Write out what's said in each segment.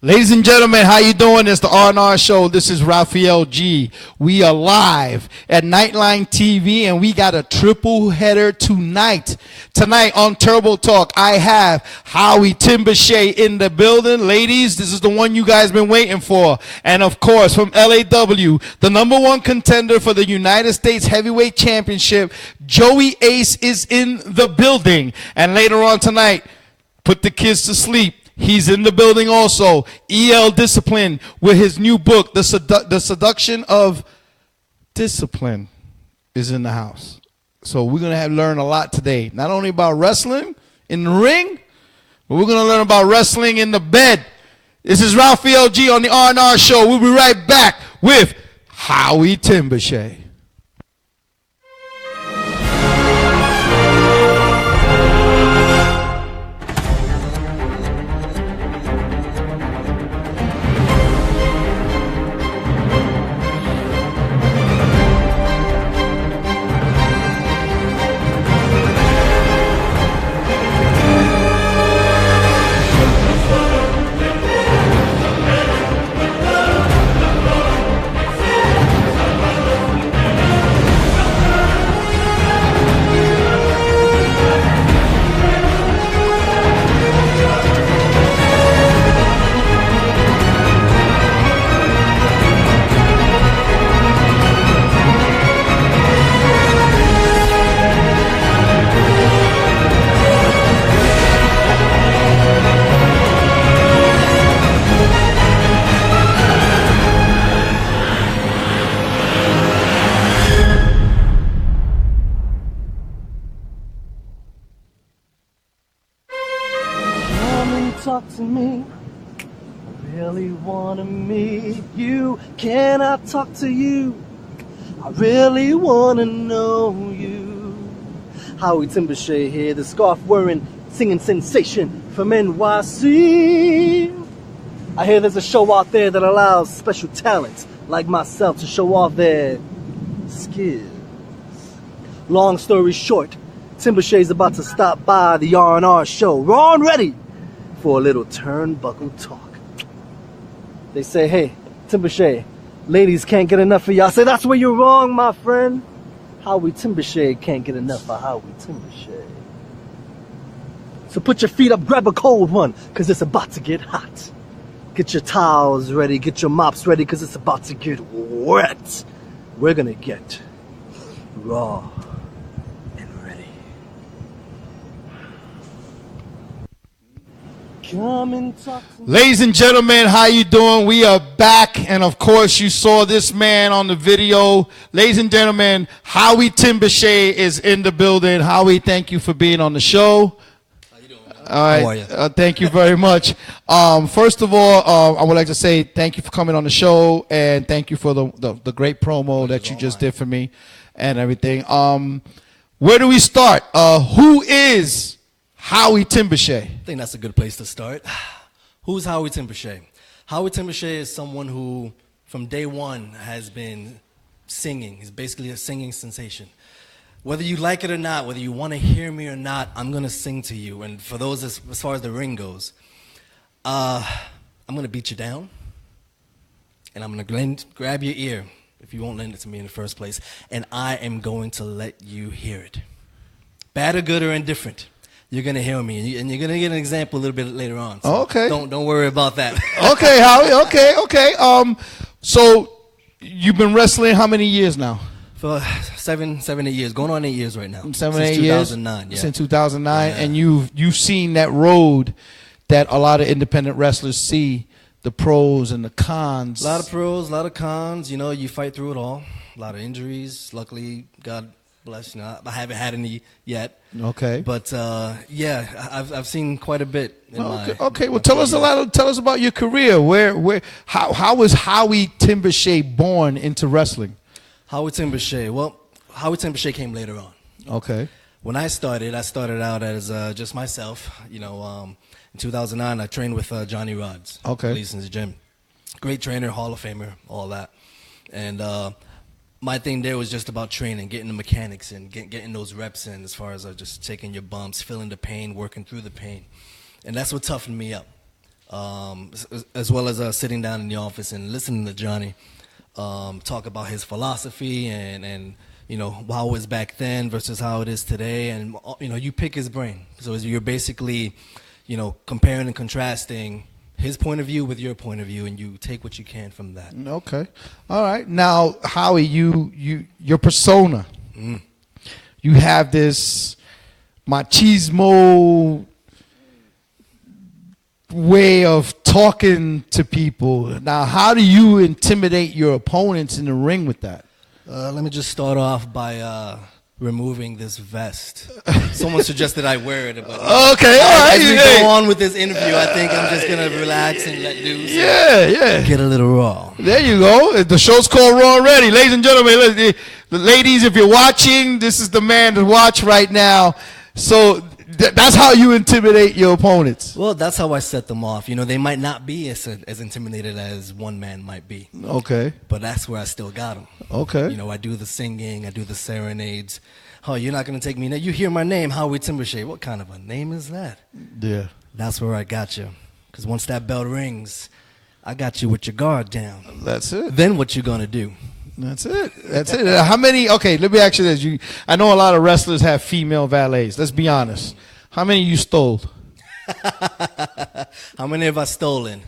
Ladies and gentlemen, how you doing? It's the R&R Show. This is Raphael G. We are live at Nightline TV, and we got a triple header tonight. Tonight on Turbo Talk, I have Howie Timberche in the building. Ladies, this is the one you guys been waiting for. And of course, from LAW, the #1 contender for the United States Heavyweight Championship, Joey Ace is in the building. And later on tonight, put the kids to sleep. He's in the building also. E.L. Discipline with his new book, The Seduction of Discipline, is in the house. So we're going to learn a lot today. Not only about wrestling in the ring, but we're going to learn about wrestling in the bed. This is Raphael G on the R&R Show. We'll be right back with Howie Timberche. Talk to me. I really wanna meet you. Can I talk to you? I really wanna know you. Howie Timberche here, the scarf wearing, singing sensation from NYC. I hear there's a show out there that allows special talents like myself to show off their skills. Long story short, Timberche's about to stop by the R&R Show. We're on ready for a little turnbuckle talk. They say, hey, Timberche, ladies can't get enough of you. I say, that's where you're wrong, my friend. Howie Timberche can't get enough of Howie Timberche. So put your feet up, grab a cold one, because it's about to get hot. Get your towels ready, get your mops ready, because it's about to get wet. We're going to get raw. Ladies and gentlemen, how you doing? We are back, and of course you saw this man on the video. Ladies and gentlemen, Howie Timberche is in the building. Howie, thank you for being on the show. How you doing, man? All right, how are you? Thank you very much. First of all, I would like to say thank you for coming on the show, and thank you for the great promo that you just did for me and everything. Where do we start? Who is Howie Timberche? I think that's a good place to start. Who's Howie Timberche? Howie Timberche is someone who, from day one, has been singing. He's basically a singing sensation. Whether you like it or not, whether you want to hear me or not, I'm going to sing to you. And for those, as far as the ring goes, I'm going to beat you down, and I'm going to grab your ear, if you won't lend it to me in the first place, and I am going to let you hear it. Bad or good or indifferent. You're going to hear me, and you're going to get an example a little bit later on. So okay. Don't worry about that. Okay, Howie. Okay. So you've been wrestling how many years now? For 7, 8 years. Going on 8 years right now. 7, 8 years? Since 2009, yeah. Since 2009, yeah. And you've seen that road that a lot of independent wrestlers see, the pros and the cons. A lot of pros, a lot of cons. You know, you fight through it all. A lot of injuries. Luckily, God bless, I haven't had any yet. Okay. But yeah, I've seen quite a bit. Okay. Well, tell us about your career. How was Howie Timberche born into wrestling? Howie Timberche. Well, Howie Timberche came later on. Okay. When I started out as just myself. You know, in 2009, I trained with Johnny Rods. Okay. Police in the gym. Great trainer, Hall of Famer, all that, and. My thing there was just about training, getting the mechanics in, getting those reps in, as far as just taking your bumps, feeling the pain, working through the pain. And that's what toughened me up. as well as sitting down in the office and listening to Johnny talk about his philosophy and you know, how it was back then versus how it is today. And, you know, you pick his brain. So you're basically, you know, comparing and contrasting his point of view with your point of view, and you take what you can from that. Okay. All right. Now, Howie, your persona. You have this machismo way of talking to people. Now, how do you intimidate your opponents in the ring with that? Let me just start off by removing this vest. Someone suggested I wear it, but okay, all right. As we go on with this interview, I think I'm just gonna relax and let loose. Yeah. Get a little raw. There you go. The show's called Raw Already, ladies and gentlemen. The ladies, if you're watching, this is the man to watch right now. So that's how you intimidate your opponents. Well, that's how I set them off. You know, they might not be as intimidated as one man might be. Okay. But that's where I still got them. Okay. You know, I do the singing, I do the serenades. Oh, you're not going to take me now. You hear my name, Howie Timberche. What kind of a name is that? Yeah. That's where I got you. Because once that bell rings, I got you with your guard down. That's it. Then what you going to do? That's it. That's it. How many? Okay, let me ask you this. I know a lot of wrestlers have female valets. Let's be honest. How many you stole? How many have I stolen?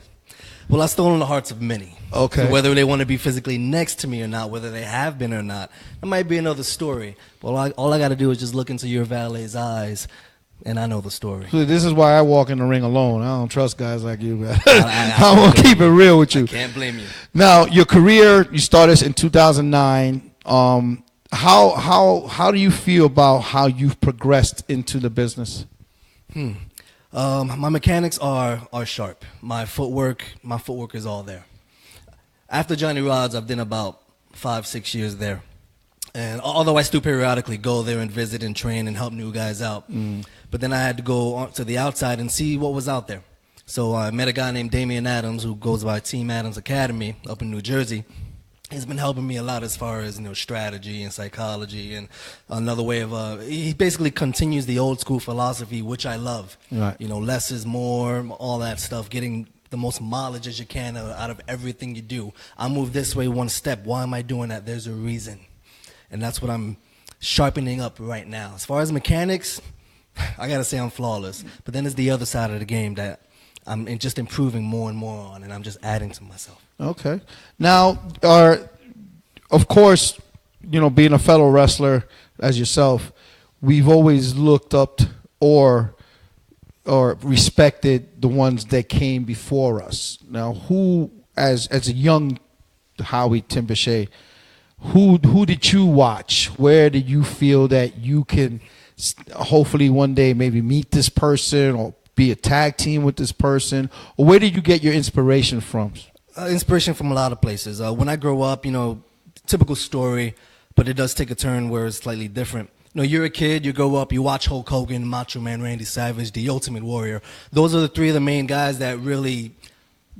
Well, I've stolen the hearts of many. Okay. So whether they want to be physically next to me or not, whether they have been or not, that might be another story. But all I got to do is just look into your valet's eyes, and I know the story. So this is why I walk in the ring alone. I don't trust guys like you, man. I want to keep it real with you. I can't blame you. Now, your career, you started in 2009. How do you feel about how you've progressed into the business? My mechanics are sharp. My footwork is all there. After Johnny Rod's, I've done about 5-6 years there. And although I still periodically go there and visit and train and help new guys out, but then I had to go to the outside and see what was out there. So I met a guy named Damian Adams who goes by Team Adams Academy up in New Jersey. He's been helping me a lot as far as, you know, strategy and psychology and another way of he basically continues the old school philosophy, which I love. Right. You know, less is more, all that stuff, getting the most mileage as you can out of everything you do. I move this way one step. Why am I doing that? There's a reason. And that's what I'm sharpening up right now. As far as mechanics, I got to say I'm flawless. But then there's the other side of the game that I'm just improving more and more on, and I'm just adding to myself. Okay. Now, of course, you know, being a fellow wrestler as yourself, we've always looked up or respected the ones that came before us. Now, who, as a young Howie Timberche, who did you watch? Where did you feel that you can hopefully one day maybe meet this person or be a tag team with this person? Or where did you get your inspiration from? Inspiration from a lot of places. When I grow up, you know, typical story, but it does take a turn where it's slightly different. You know, you're a kid, you grow up, you watch Hulk Hogan, Macho Man Randy Savage, The Ultimate Warrior. Those are the three of the main guys that really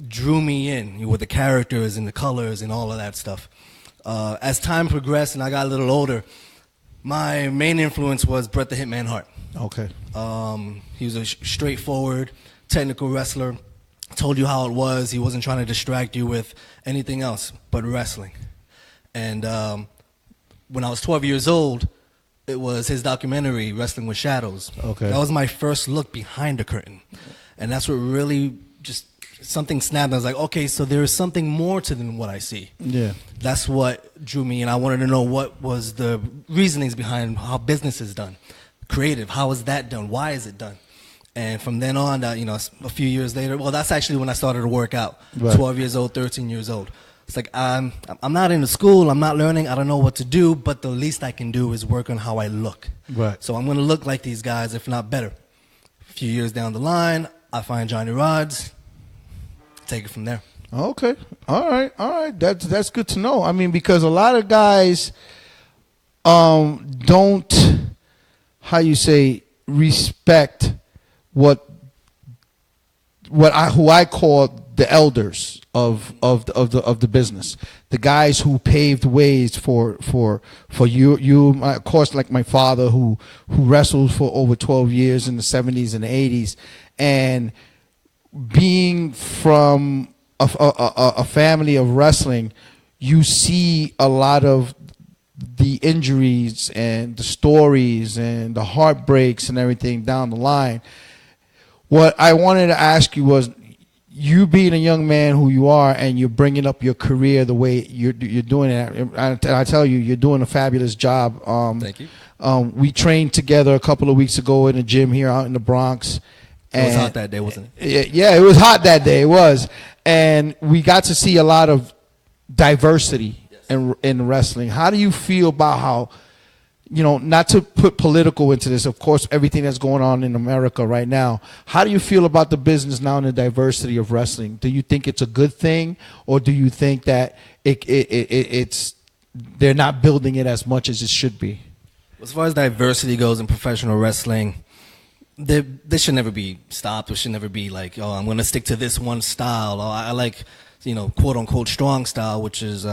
drew me in, you know, with the characters and the colors and all of that stuff. As time progressed and I got a little older, my main influence was Bret the Hitman Hart. Okay. He was a straightforward, technical wrestler. Told you how it was. He wasn't trying to distract you with anything else but wrestling. And when I was 12 years old, it was his documentary, Wrestling with Shadows. Okay. That was my first look behind the curtain. And that's what really just something snapped. I was like, okay, so there is something more to than what I see. Yeah. That's what drew me, and I wanted to know what was the reasonings behind how business is done. Creative, how is that done? Why is it done? And from then on, you know, a few years later, well, that's actually when I started to work out. Right. 12 years old, 13 years old. It's like, I'm not in the school, I'm not learning, I don't know what to do, but the least I can do is work on how I look. Right. So I'm going to look like these guys, if not better. A few years down the line, I find Johnny Rod's, take it from there. Okay. All right. That's good to know. I mean, because a lot of guys don't, how you say, respect who I call the elders of the business, the guys who paved ways for you. Of course, like my father who wrestled for over 12 years in the 70s and the 80s, and being from a family of wrestling, you see a lot of the injuries and the stories and the heartbreaks and everything down the line. What I wanted to ask you was, you being a young man who you are, and you're bringing up your career the way you're doing it. I tell you, you're doing a fabulous job. Thank you. We trained together a couple of weeks ago in a gym here out in the Bronx. It was hot that day, wasn't it? Yeah, it was hot that day. It was. And we got to see a lot of diversity in wrestling. How do you feel about how, not to put political into this, of course, everything that's going on in America right now. How do you feel about the business now and the diversity of wrestling? Do you think it's a good thing, or do you think that it's they're not building it as much as it should be? As far as diversity goes in professional wrestling, this should never be stopped. It should never be like, oh, I'm going to stick to this one style. Or I like, quote unquote strong style, which is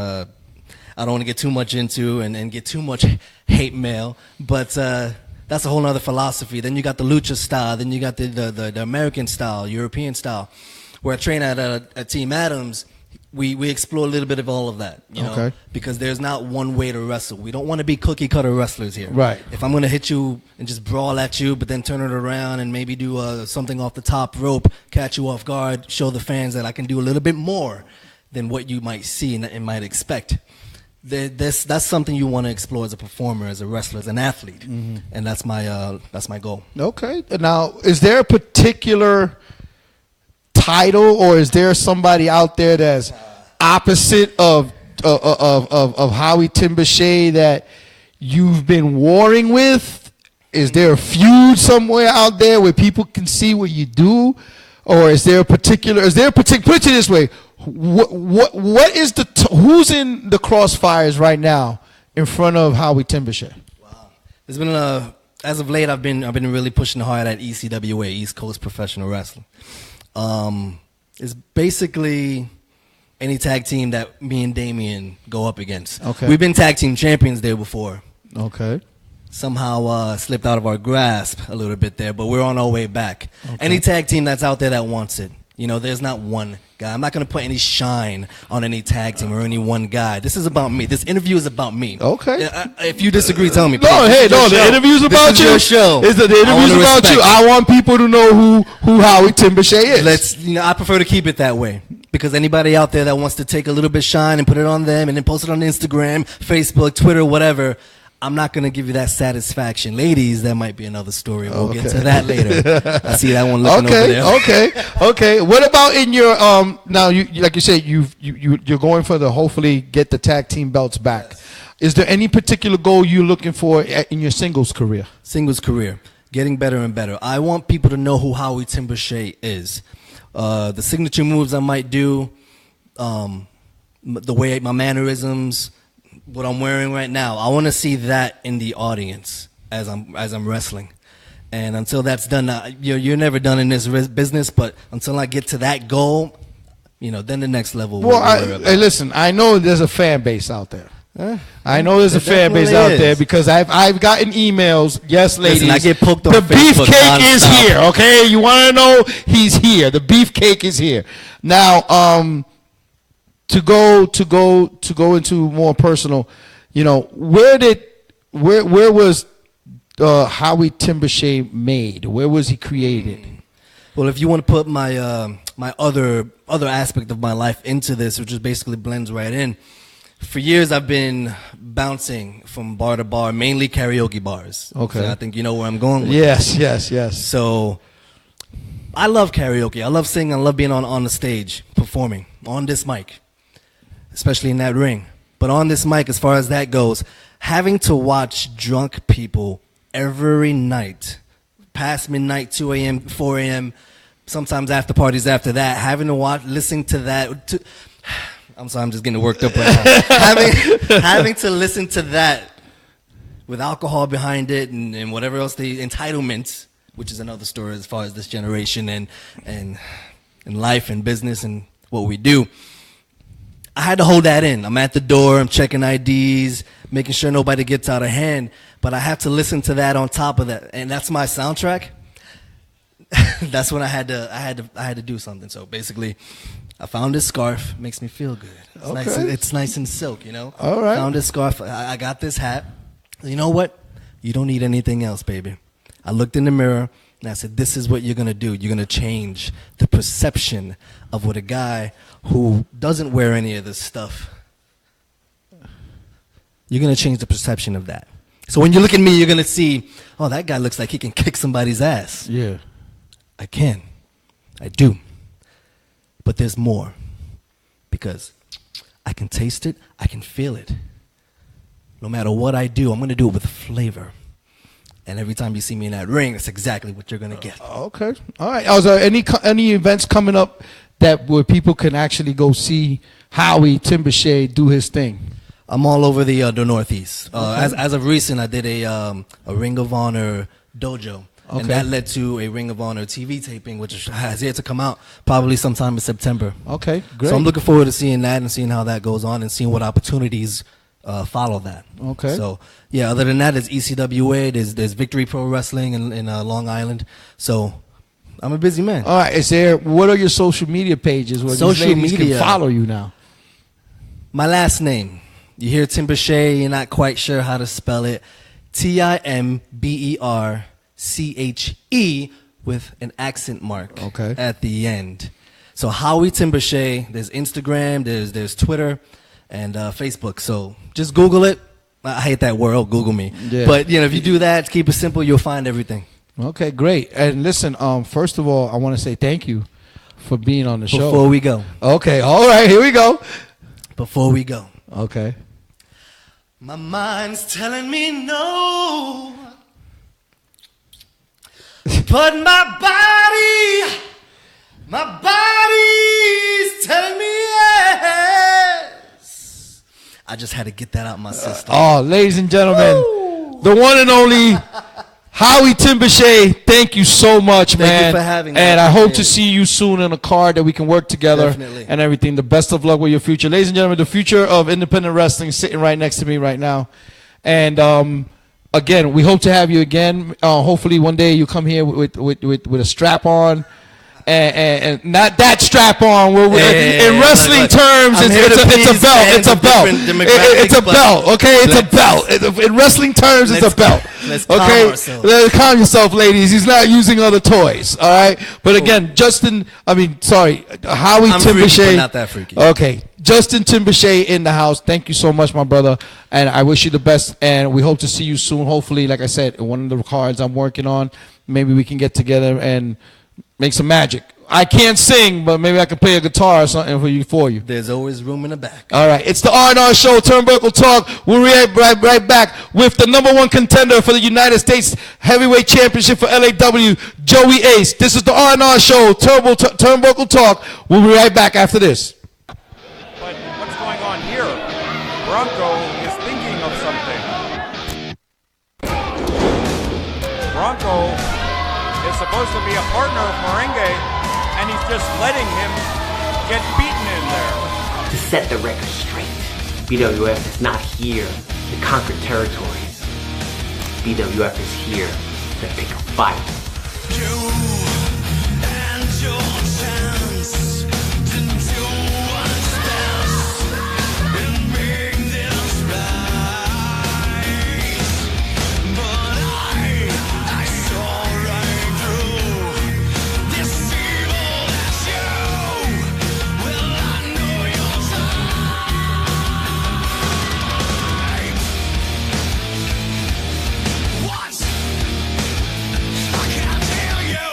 I don't want to get too much into and get too much hate mail, but that's a whole other philosophy. Then you got the lucha style, then you got the American style, European style. Where I train at Team Adams, we explore a little bit of all of that, know, because there's not one way to wrestle. We don't want to be cookie cutter wrestlers here. Right. If I'm going to hit you and just brawl at you, but then turn it around and maybe do something off the top rope, catch you off guard, show the fans that I can do a little bit more than what you might see and might expect. That's something you want to explore as a performer, as a wrestler, as an athlete, and that's my goal. Okay. Now, is there a particular title, or is there somebody out there that's opposite of Howie Timberche that you've been warring with? Is there a feud somewhere out there where people can see what you do, or is there a particular? Put it this way. What is who's in the crossfires right now in front of Howie Timberche? Wow, there's been as of late I've been really pushing hard at ECWA, East Coast Professional Wrestling. It's basically any tag team that me and Damien go up against. Okay, we've been tag team champions there before. Okay, somehow slipped out of our grasp a little bit there, but we're on our way back. Okay. Any tag team that's out there that wants it. There's not one guy. I'm not going to put any shine on any tag team or any one guy. This is about me. This interview is about me. Okay. If you disagree, tell me. No, the interview's about you. Your show. The interview's about you. I want people to know who Howie Timberche is. I prefer to keep it that way, because anybody out there that wants to take a little bit of shine and put it on them and then post it on Instagram, Facebook, Twitter, whatever, I'm not going to give you that satisfaction. Ladies, that might be another story. We'll get to that later. I see that one looking over there. Okay. What about in your now? Like you said, you're going for hopefully get the tag team belts back. Yes. Is there any particular goal you're looking for in your singles career? Singles career, getting better and better. I want people to know who Howie Timberche is. The signature moves I might do, the way my mannerisms, what I'm wearing right now. I want to see that in the audience as I'm wrestling. And until that's done, you're never done in this business. But until I get to that goal, then the next level. Well, hey, listen, I know there's a fan base out there. I know there's a fan base out there because I've gotten emails. Yes, ladies. Listen, I get poked on the Facebook beefcake is here. Okay, you want to know? He's here. The beefcake is here. Now, to go into more personal, where was Howie Timberche made? Where was he created? Well, if you want to put my my other aspect of my life into this, which just basically blends right in. For years, I've been bouncing from bar to bar, mainly karaoke bars. Okay. So I think you know where I'm going with Yes. So I love karaoke. I love singing. I love being on the stage, performing on this mic, especially in that ring. But on this mic, as far as that goes, having to watch drunk people every night, past midnight, 2 a.m., 4 a.m., sometimes after parties after that, having to listen to that. I'm sorry, I'm just getting worked up right now. having to listen to that with alcohol behind it and whatever else, the entitlements, which is another story as far as this generation and life and business and what we do. I had to hold that in. I'm at the door, I'm checking IDs, making sure nobody gets out of hand, but I have to listen to that on top of that, and that's my soundtrack. that's when I had to do something. So basically, I found this scarf. Makes me feel good. It's nice and silk, you know. All right. Found this scarf. I got this hat. You know what? You don't need anything else, baby. I looked in the mirror and I said, this is what you're gonna do. You're gonna change the perception of what a guy who doesn't wear any of this stuff. You're gonna change the perception of that. So when you look at me, you're gonna see, oh, that guy looks like he can kick somebody's ass. Yeah. I can. I do. But there's more. Because I can taste it, I can feel it. No matter what I do, I'm going to do it with flavor. And every time you see me in that ring, that's exactly what you're going to get. Okay. All right. Is there any events coming up that where people can actually go see Howie Timberche do his thing? I'm all over the Northeast. As of recent, I did a Ring of Honor dojo. Okay. And that led to a Ring of Honor TV taping, which has yet to come out probably sometime in September. Okay, great. So I'm looking forward to seeing that and seeing how that goes on and seeing what opportunities follow that. Okay. So, yeah, other than that, there's ECWA, there's Victory Pro Wrestling in Long Island. So I'm a busy man. All right. What are your social media pages where these ladies can follow you now? My last name. You hear Timberche, you're not quite sure how to spell it. Timberche with an accent mark at the end. So Howie Timberche, there's Instagram, there's Twitter, and Facebook. So just Google it. I hate that word, Google me. Yeah. But if you do that, keep it simple, you'll find everything. Okay, great. And listen, first of all, I want to say thank you for being on the show. Before we go. Okay, all right, here we go. Before we go. Okay. My mind's telling me no. But my body's telling me yes. I just had to get that out my system. Ladies and gentlemen, the one and only Howie Timberche, thank you so much, man. Thank you for having me. And I hope to see you soon in a card that we can work together. Definitely. And everything. The best of luck with your future. Ladies and gentlemen, the future of independent wrestling is sitting right next to me right now. And again, we hope to have you again. Hopefully one day you come here with a strap on. And not that strap on. In wrestling terms, it's a belt. It's a belt. It's a belt. Okay, it's a belt. In wrestling terms, it's a belt. Let's calm ourselves. Calm yourself, ladies. He's not using other toys. All right. But again, Howie Timberche. But not that freaky. Okay, Justin Timberche in the house. Thank you so much, my brother. And I wish you the best. And we hope to see you soon. Hopefully, like I said, one of the cards I'm working on, maybe we can get together and make some magic. I can't sing, but maybe I can play a guitar or something for you. There's always room in the back. All right. It's the R&R Show, Turnbuckle Talk. We'll be right back with the #1 contender for the United States Heavyweight Championship for LAW, Joey Ace. This is the R&R Show, Turnbuckle Talk. We'll be right back after this. But what's going on here? Bronco is thinking of something. Bronco is supposed to be a partner of Merengue, and he's just letting him get beaten in there. To set the record straight, BWF is not here to conquer territories. BWF is here to pick a fight. You and your chance to do what's best and make this right. But I saw right through this evil as you. Well, I know you're right. What? I can't tell you.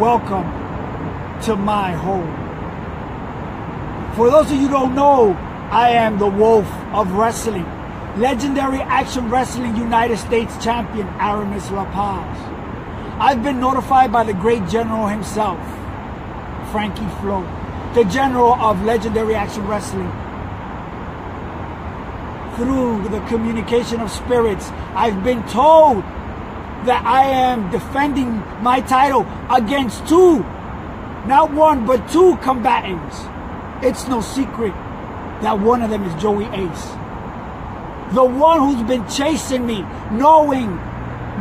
welcome to my home. For those of you who don't know, I am the Wolf of Wrestling, legendary action wrestling United States champion Aramis La Paz. I've been notified by the great general himself, Frankie Flo, the general of legendary action wrestling. Through the communication of spirits, I've been told that I am defending my title against two, not one, but two combatants. It's no secret that one of them is Joey Ace. The one who's been chasing me, knowing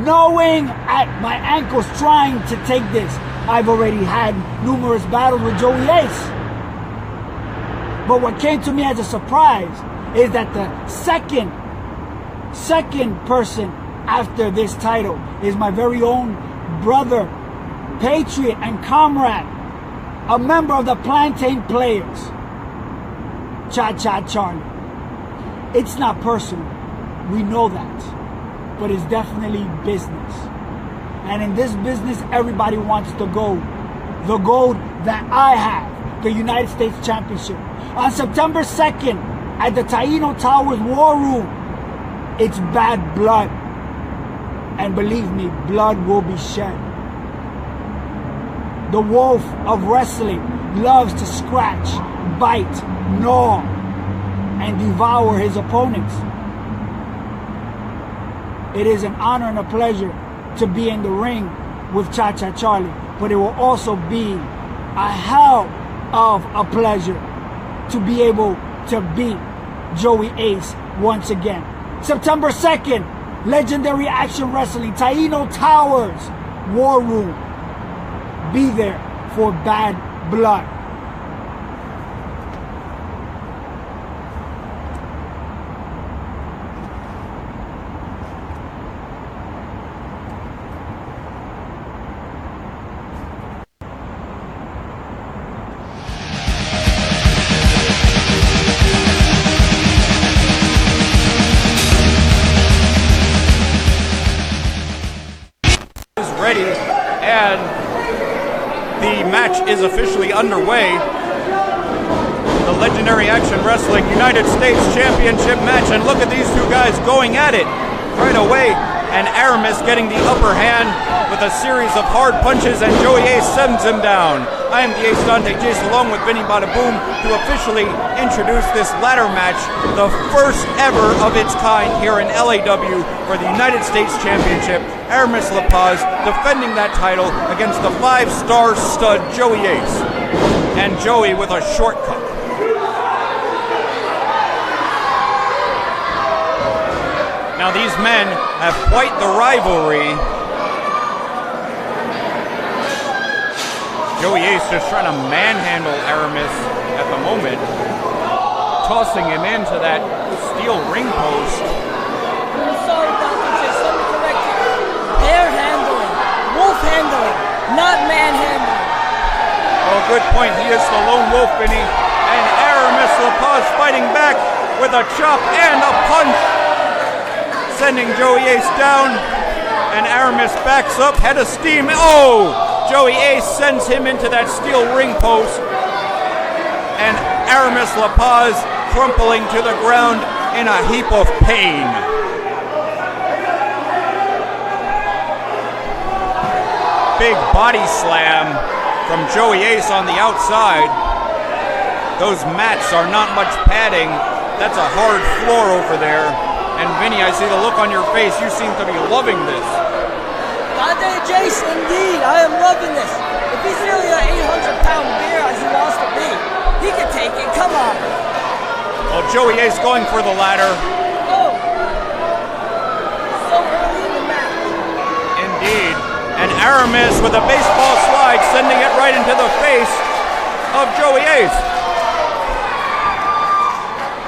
at my ankles, trying to take this. I've already had numerous battles with Joey Ace. But what came to me as a surprise is that the second person after this title is my very own brother, patriot and comrade, a member of the Plantain Players, Cha-Cha Charlie. It's not personal, we know that, but it's definitely business. And in this business, everybody wants the gold that I have, the United States Championship. On September 2nd, at the Taino Towers War Room, it's bad blood. And believe me, blood will be shed. The Wolf of Wrestling loves to scratch, bite, gnaw, and devour his opponents. It is an honor and a pleasure to be in the ring with Cha-Cha Charlie, but it will also be a hell of a pleasure to be able to beat Joey Ace once again. September 2nd, legendary action wrestling, Taino Towers War Room. Be there for bad blood. Is officially underway. The legendary action wrestling United States Championship match, and look at these two guys going at it right away, and Aramis getting the upper hand with a series of hard punches, and Joey Ace sends him down. I am the Ace Dante Jace, along with Vinny Bada Boom, to officially introduce this ladder match, the first ever of its kind here in LAW for the United States Championship. Aramis La Paz defending that title against the 5-star stud Joey Ace. And Joey with a shortcut. Now these men have quite the rivalry. Joey Ace just trying to manhandle Aramis at the moment, tossing him into that steel ring post. Bear handling, wolf handling, not man handling. Oh, good point. He is the lone wolf, Vinny. And Aramis La Paz fighting back with a chop and a punch, sending Joey Ace down. And Aramis backs up, head of steam. Oh! Joey Ace sends him into that steel ring post. And Aramis La Paz crumpling to the ground in a heap of pain. Big body slam from Joey Ace on the outside. Those mats are not much padding. That's a hard floor over there. And Vinny, I see the look on your face. You seem to be loving this. Dante Jace, indeed, I am loving this. If he's nearly an 800-pound bear as he wants to be, he can take it. Come on. Well, Joey Ace going for the ladder. Oh. So early in the match. Indeed. And Aramis with a baseball slide, sending it right into the face of Joey Ace.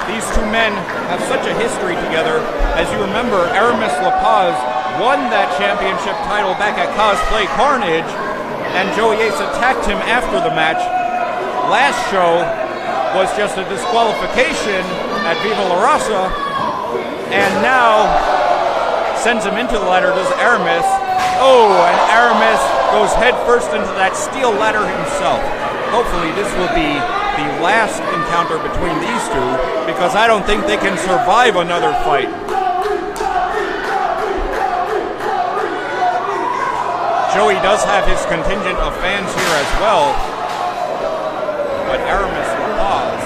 These two men have such a history together. As you remember, Aramis La Paz won that championship title back at Cosplay Carnage, and Joey Ace attacked him after the match. Last show was just a disqualification at Viva La Raza, and now sends him into the ladder, does Aramis. Oh, and Aramis goes head first into that steel ladder himself. Hopefully this will be the last encounter between these two, because I don't think they can survive another fight. Joey does have his contingent of fans here as well, but Aramis Lapaz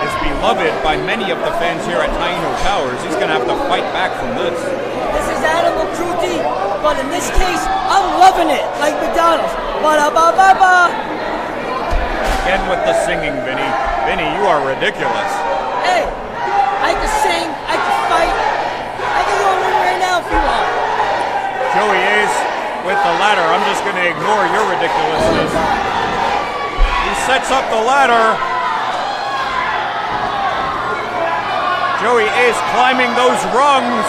is beloved by many of the fans here at Taino Towers. He's going to have to fight back from this. This is animal cruelty, but in this case, I'm loving it, like McDonald's. Ba-da-ba-ba-ba. Again with the singing, Vinny. Vinny, you are ridiculous. Hey, I can sing, I can fight. I can go in right now if you want. Joey Ace with the ladder. I'm just going to ignore your ridiculousness. He sets up the ladder. Joey Ace climbing those rungs,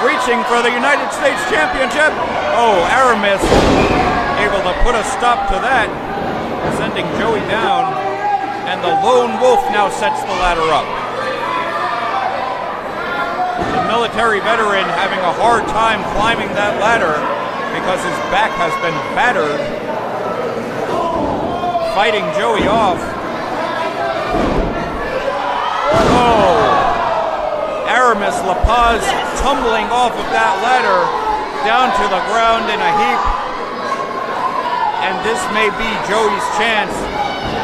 reaching for the United States Championship. Oh, Aramis able to put a stop to that, sending Joey down, and the lone wolf now sets the ladder up. The military veteran having a hard time climbing that ladder because his back has been battered, fighting Joey off. Oh, Aramis Lapaz tumbling off of that ladder down to the ground in a heap. And this may be Joey's chance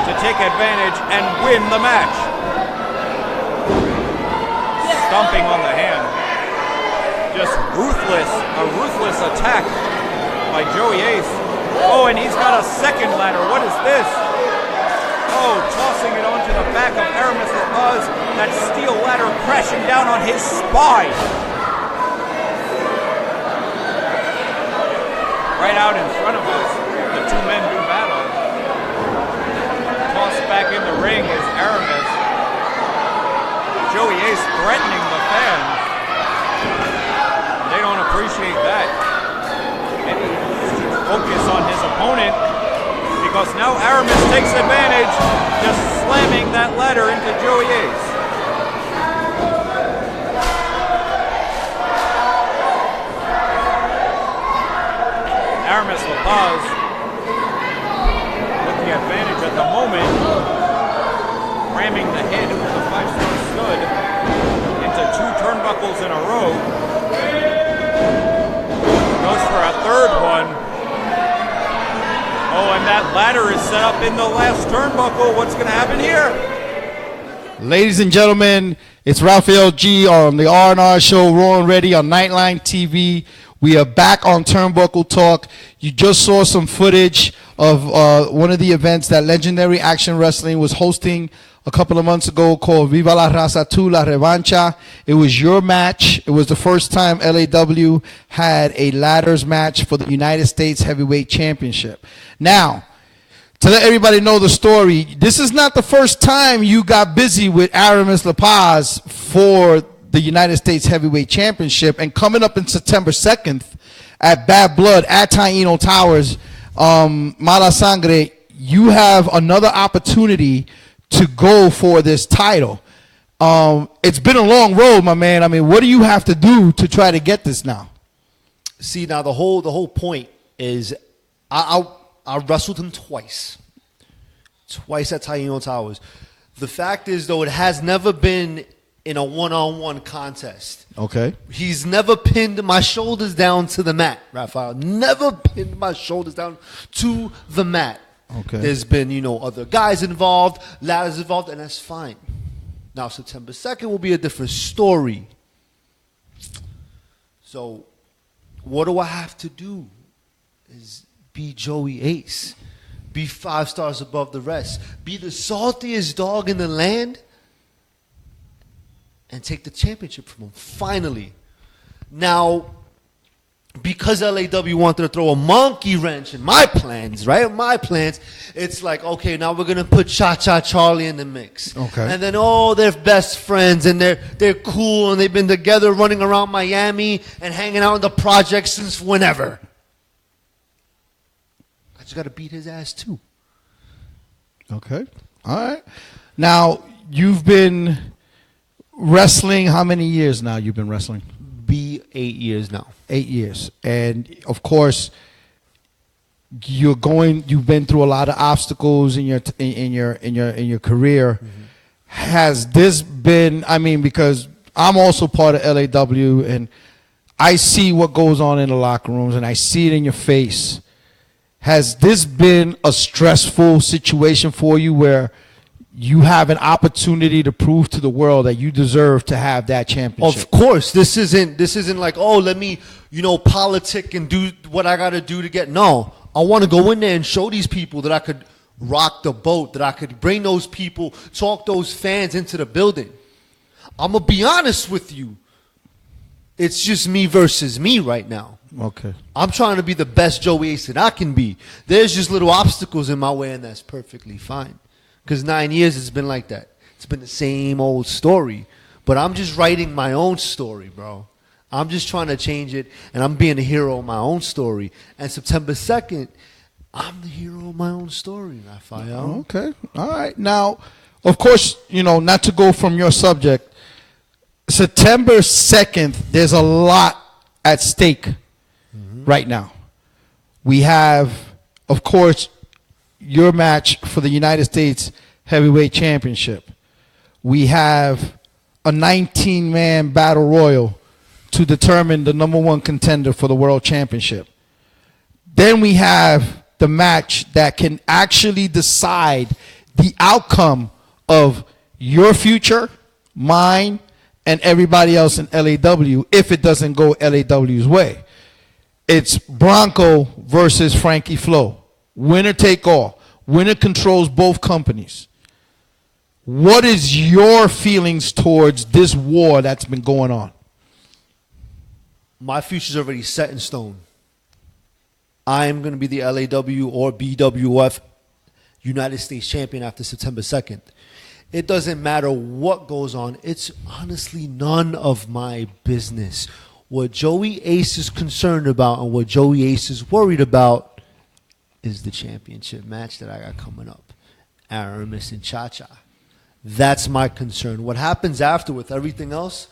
to take advantage and win the match. Stomping on the hand. Just ruthless, a ruthless attack by Joey Ace. Oh, and he's got a second ladder. What is this? Oh, tossing it onto the back of Aramis Lapaz. That steel ladder crashing down on his spine. Right out in front of us, the two men do battle. Tossed back in the ring is Aramis. Joey Ace threatening the fans. They don't appreciate that. Maybe he should focus on his opponent, because now Aramis takes advantage, just slamming that ladder into Joey Ace. Aramis Lapaz with the advantage at the moment, ramming the head of the five-star stud into two turnbuckles in a row. Goes for a third one. Oh, and that ladder is set up in the last turnbuckle. What's going to happen here? Ladies and gentlemen, it's Raphael G on the R&R Show, Raw and Ready on Nightline TV. We are back on Turnbuckle Talk. You just saw some footage of one of the events that Legendary Action Wrestling was hosting a couple of months ago called Viva la Raza Tu La Revancha. It was your match. It was the first time LAW had a ladders match for the United States Heavyweight Championship. Now, to let everybody know the story, this is not the first time you got busy with Aramis Lapaz for the United States Heavyweight Championship. And coming up in September 2nd at Bad Blood at Taino Towers, Mala Sangre, you have another opportunity to go for this title. It's been a long road, my man. I mean, what do you have to do to try to get this now? See, now the whole point is I wrestled him twice at Taino Towers. The fact is, though, it has never been in a one-on-one contest. Okay. He's never pinned my shoulders down to the mat, Raphael. Never pinned my shoulders down to the mat. Okay. There's been, other guys involved, ladders involved, and that's fine. Now, September 2nd will be a different story. So, what do I have to do? Is be Joey Ace. Be 5 stars above the rest. Be the saltiest dog in the land. And take the championship from him, finally. Now, because LAW wanted to throw a monkey wrench in my plans, right? My plans, it's like, okay, now we're going to put Cha-Cha Charlie in the mix. Okay. And then, they're best friends, and they're cool, and they've been together running around Miami and hanging out in the projects since whenever. I just got to beat his ass, too. Okay. All right. Now, you've been wrestling, how many years now you've been wrestling? Be 8 years now. 8 years. And of course, you've been through a lot of obstacles in your career. Has this been, I mean, because I'm also part of LAW and I see what goes on in the locker rooms and I see it in your face. Has this been a stressful situation for you where you have an opportunity to prove to the world that you deserve to have that championship? Of course, this isn't like, oh, let me, politic and do what I got to do to get. No, I want to go in there and show these people that I could rock the boat, that I could bring those people, talk those fans into the building. I'm going to be honest with you. It's just me versus me right now. Okay. I'm trying to be the best Joey Ace that I can be. There's just little obstacles in my way, and that's perfectly fine. Because 9 years it's been like that. It's been the same old story. But I'm just writing my own story, bro. I'm just trying to change it, and I'm being a hero of my own story. And September 2nd, I'm the hero of my own story, Raphael. Okay. All right. Now, of course, not to go from your subject, September 2nd, there's a lot at stake right now. We have, of course, your match for the United States Heavyweight Championship. We have a 19-man battle royal to determine the #1 contender for the World Championship. Then we have the match that can actually decide the outcome of your future, mine, and everybody else in LAW if it doesn't go LAW's way. It's Bronco versus Frankie Flo. Winner take all. Winner controls both companies. What is your feelings towards this war that's been going on? My future's already set in stone. I am going to be the LAW or BWF United States champion after September 2nd. It doesn't matter what goes on. It's honestly none of my business. What Joey Ace is concerned about and what Joey Ace is worried about is the championship match that I got coming up. Aramis and Cha-Cha. That's my concern. What happens after with everything else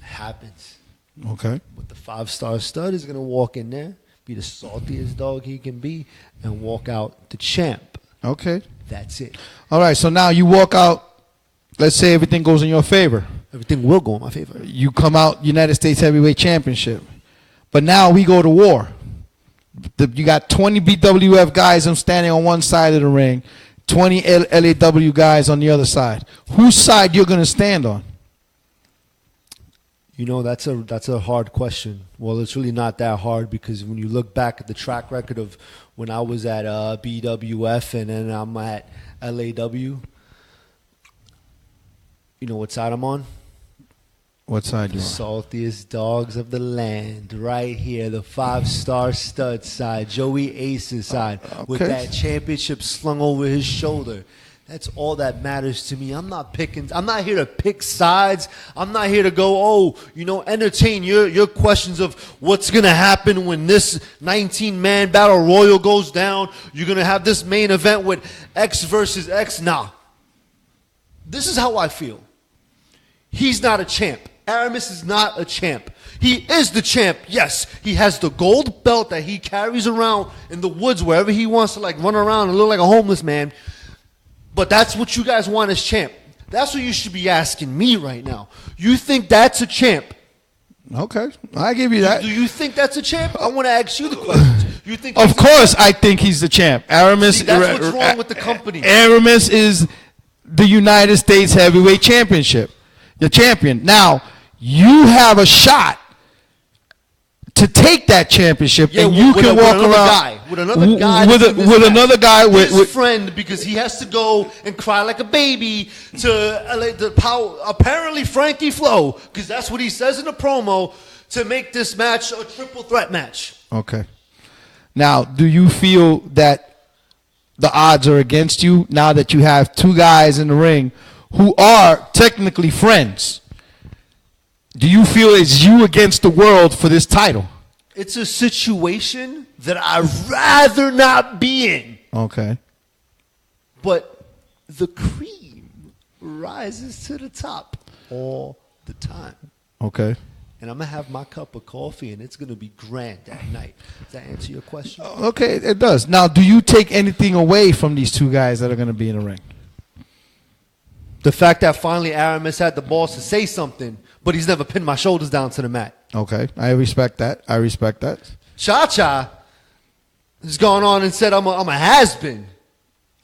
happens. Okay. But the 5-star stud is going to walk in there, be the saltiest dog he can be, and walk out the champ. Okay. That's it. All right, so now you walk out, let's say everything goes in your favor. Everything will go in my favor. You come out United States Heavyweight Championship. But now we go to war. You got 20 BWF guys standing on one side of the ring, 20 LAW guys on the other side. Whose side you're going to stand on? That's a hard question. Well, it's really not that hard because when you look back at the track record of when I was at BWF and then I'm at LAW, you know what side I'm on? What side you on? Saltiest dogs of the land, right here, the 5-star stud side, Joey Ace's side, with that championship slung over his shoulder. That's all that matters to me. I'm not here to pick sides. I'm not here to go, entertain your questions of what's going to happen when this 19-man battle royal goes down. You're going to have this main event with X versus X. Nah. This is how I feel. He's not a champ. Aramis is not a champ. He is the champ, yes. He has the gold belt that he carries around in the woods wherever he wants to run around and look like a homeless man. But that's what you guys want as champ. That's what you should be asking me right now. You think that's a champ? Okay, I give you that. Do you think that's a champ? I want to ask you the questions. You think? Of course, I think he's the champ. Aramis. See, that's what's wrong with the company. Aramis is the United States Heavyweight Championship, the champion. Now you have a shot to take that championship, and you can walk around with another guy, his friend, because he has to go and cry like a baby to LA, apparently Frankie Flo, because that's what he says in the promo, to make this match a triple threat match. Okay. Now, do you feel that the odds are against you now that you have two guys in the ring who are technically friends? Do you feel it's you against the world for this title? It's a situation that I'd rather not be in. Okay. But the cream rises to the top all the time. Okay. and I'm going to have my cup of coffee, and it's going to be grand that night. Does that answer your question? Okay, it does. Now, do you take anything away from these two guys that are going to be in the ring? The fact that finally Aramis had the balls to say something, but he's never pinned my shoulders down to the mat. Okay, I respect that. I respect that. Cha-Cha has gone on and said, I'm a has-been.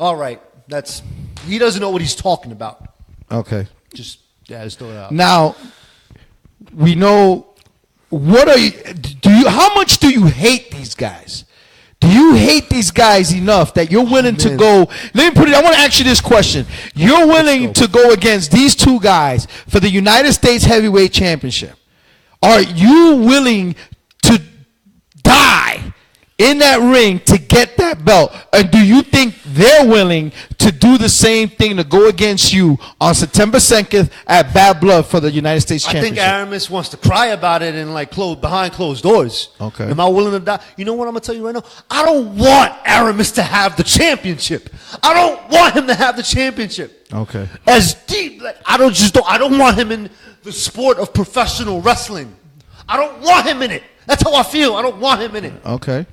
All right, he doesn't know what he's talking about. Okay. Just throw it out. Now, we know, how much do you hate these guys? Do you hate these guys enough that you're willing to go? Let me put it. I want to ask you this question. You're willing to go against these two guys for the United States Heavyweight Championship. Are you willing to die in that ring to get that belt? And do you think they're willing to do the same thing to go against you on September 2nd at Bad Blood for the United States Championship? I think Aramis wants to cry about it in behind closed doors. Okay. Am I willing to die? You know what I'm going to tell you right now? I don't want Aramis to have the championship. I don't want him to have the championship. Okay. I don't want him in the sport of professional wrestling. I don't want him in it. That's how I feel. I don't want him in it. Okay.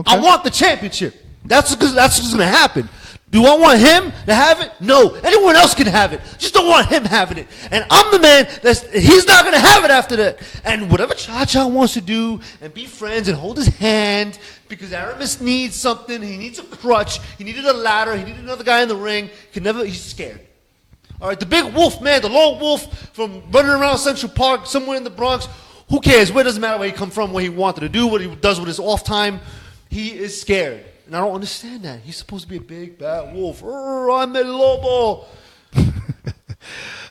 I want the championship. That's what's going to happen. Do I want him to have it? No. Anyone else can have it. Just don't want him having it. And I'm the man he's not going to have it after that. And whatever Cha-Cha wants to do and be friends and hold his hand because Aramis needs something. He needs a crutch. He needed a ladder. He needed another guy in the ring. He's scared. All right, the big wolf, man, the lone wolf from running around Central Park somewhere in the Bronx. Who cares? It doesn't matter where he come from, what he wanted to do, what he does with his off time. He is scared. And I don't understand that. He's supposed to be a big, bad wolf. I'm El Lobo.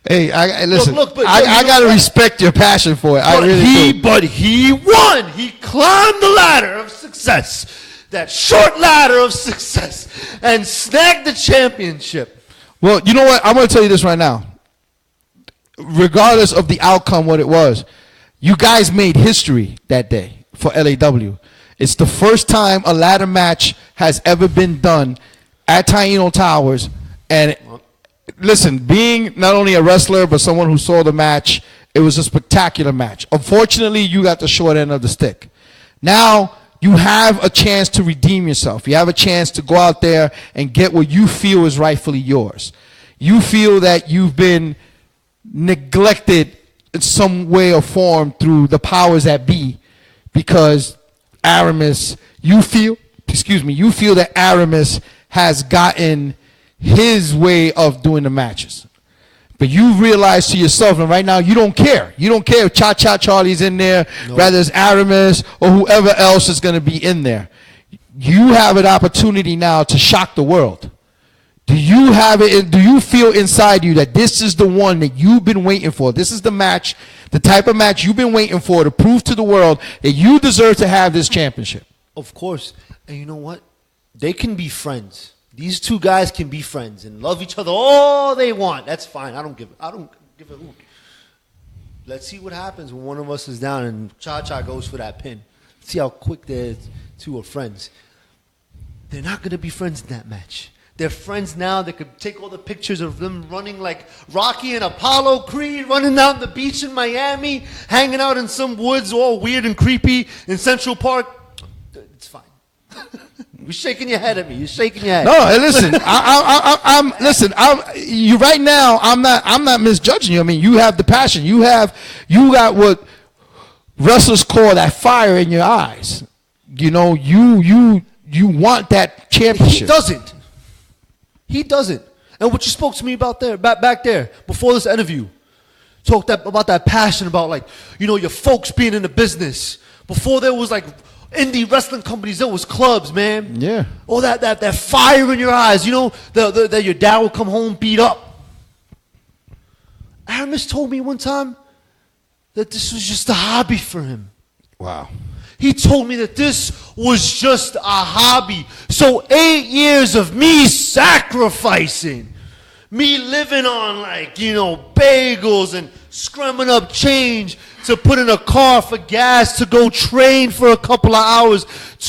Hey, listen, look, I got to respect your passion for it. I really do. But he won. He climbed the ladder of success. That short ladder of success. And snagged the championship. Well, you know what? I'm going to tell you this right now. Regardless of the outcome, what it was, you guys made history that day for LAW. It's the first time a ladder match has ever been done at Taino Towers. And listen, being not only a wrestler, but someone who saw the match, it was a spectacular match. Unfortunately, you got the short end of the stick. Now, you have a chance to redeem yourself. You have a chance to go out there and get what you feel is rightfully yours. You feel that you've been neglected in some way or form through the powers that be because Aramis, you feel that Aramis has gotten his way of doing the matches. But you realize to yourself, and right now you don't care. You don't care if Cha-Cha Charlie's in there, whether it's Aramis or whoever else is going to be in there. You have an opportunity now to shock the world. Do you have it? Do you feel inside you that this is the one that you've been waiting for? This is the match, the type of match you've been waiting for to prove to the world that you deserve to have this championship. Of course. And you know what? They can be friends. These two guys can be friends and love each other all they want. That's fine. I don't give a hoot. Let's see what happens when one of us is down and Cha-Cha goes for that pin. See how quick the two are friends. They're not going to be friends in that match. They're friends now. They could take all the pictures of them running like Rocky and Apollo Creed, running down the beach in Miami, hanging out in some woods all weird and creepy in Central Park. It's fine. You're shaking your head at me. You're shaking your head. No, listen. You right now. I'm not misjudging you. I mean, you have the passion. You got what wrestlers call that fire in your eyes. You know, you want that championship. He doesn't. And what you spoke to me about there, back there, before this interview, talked about that passion about, like, you know, your folks being in the business. Before there was like indie wrestling companies, there was clubs, man. Yeah. Oh, that fire in your eyes. You know, that your dad would come home beat up. Aramis told me one time that this was just a hobby for him. Wow. He told me that this was just a hobby. So 8 years of me sacrificing, me living on, like, you know, bagels and scrumming up change to put in a car for gas to go train for a couple of hours,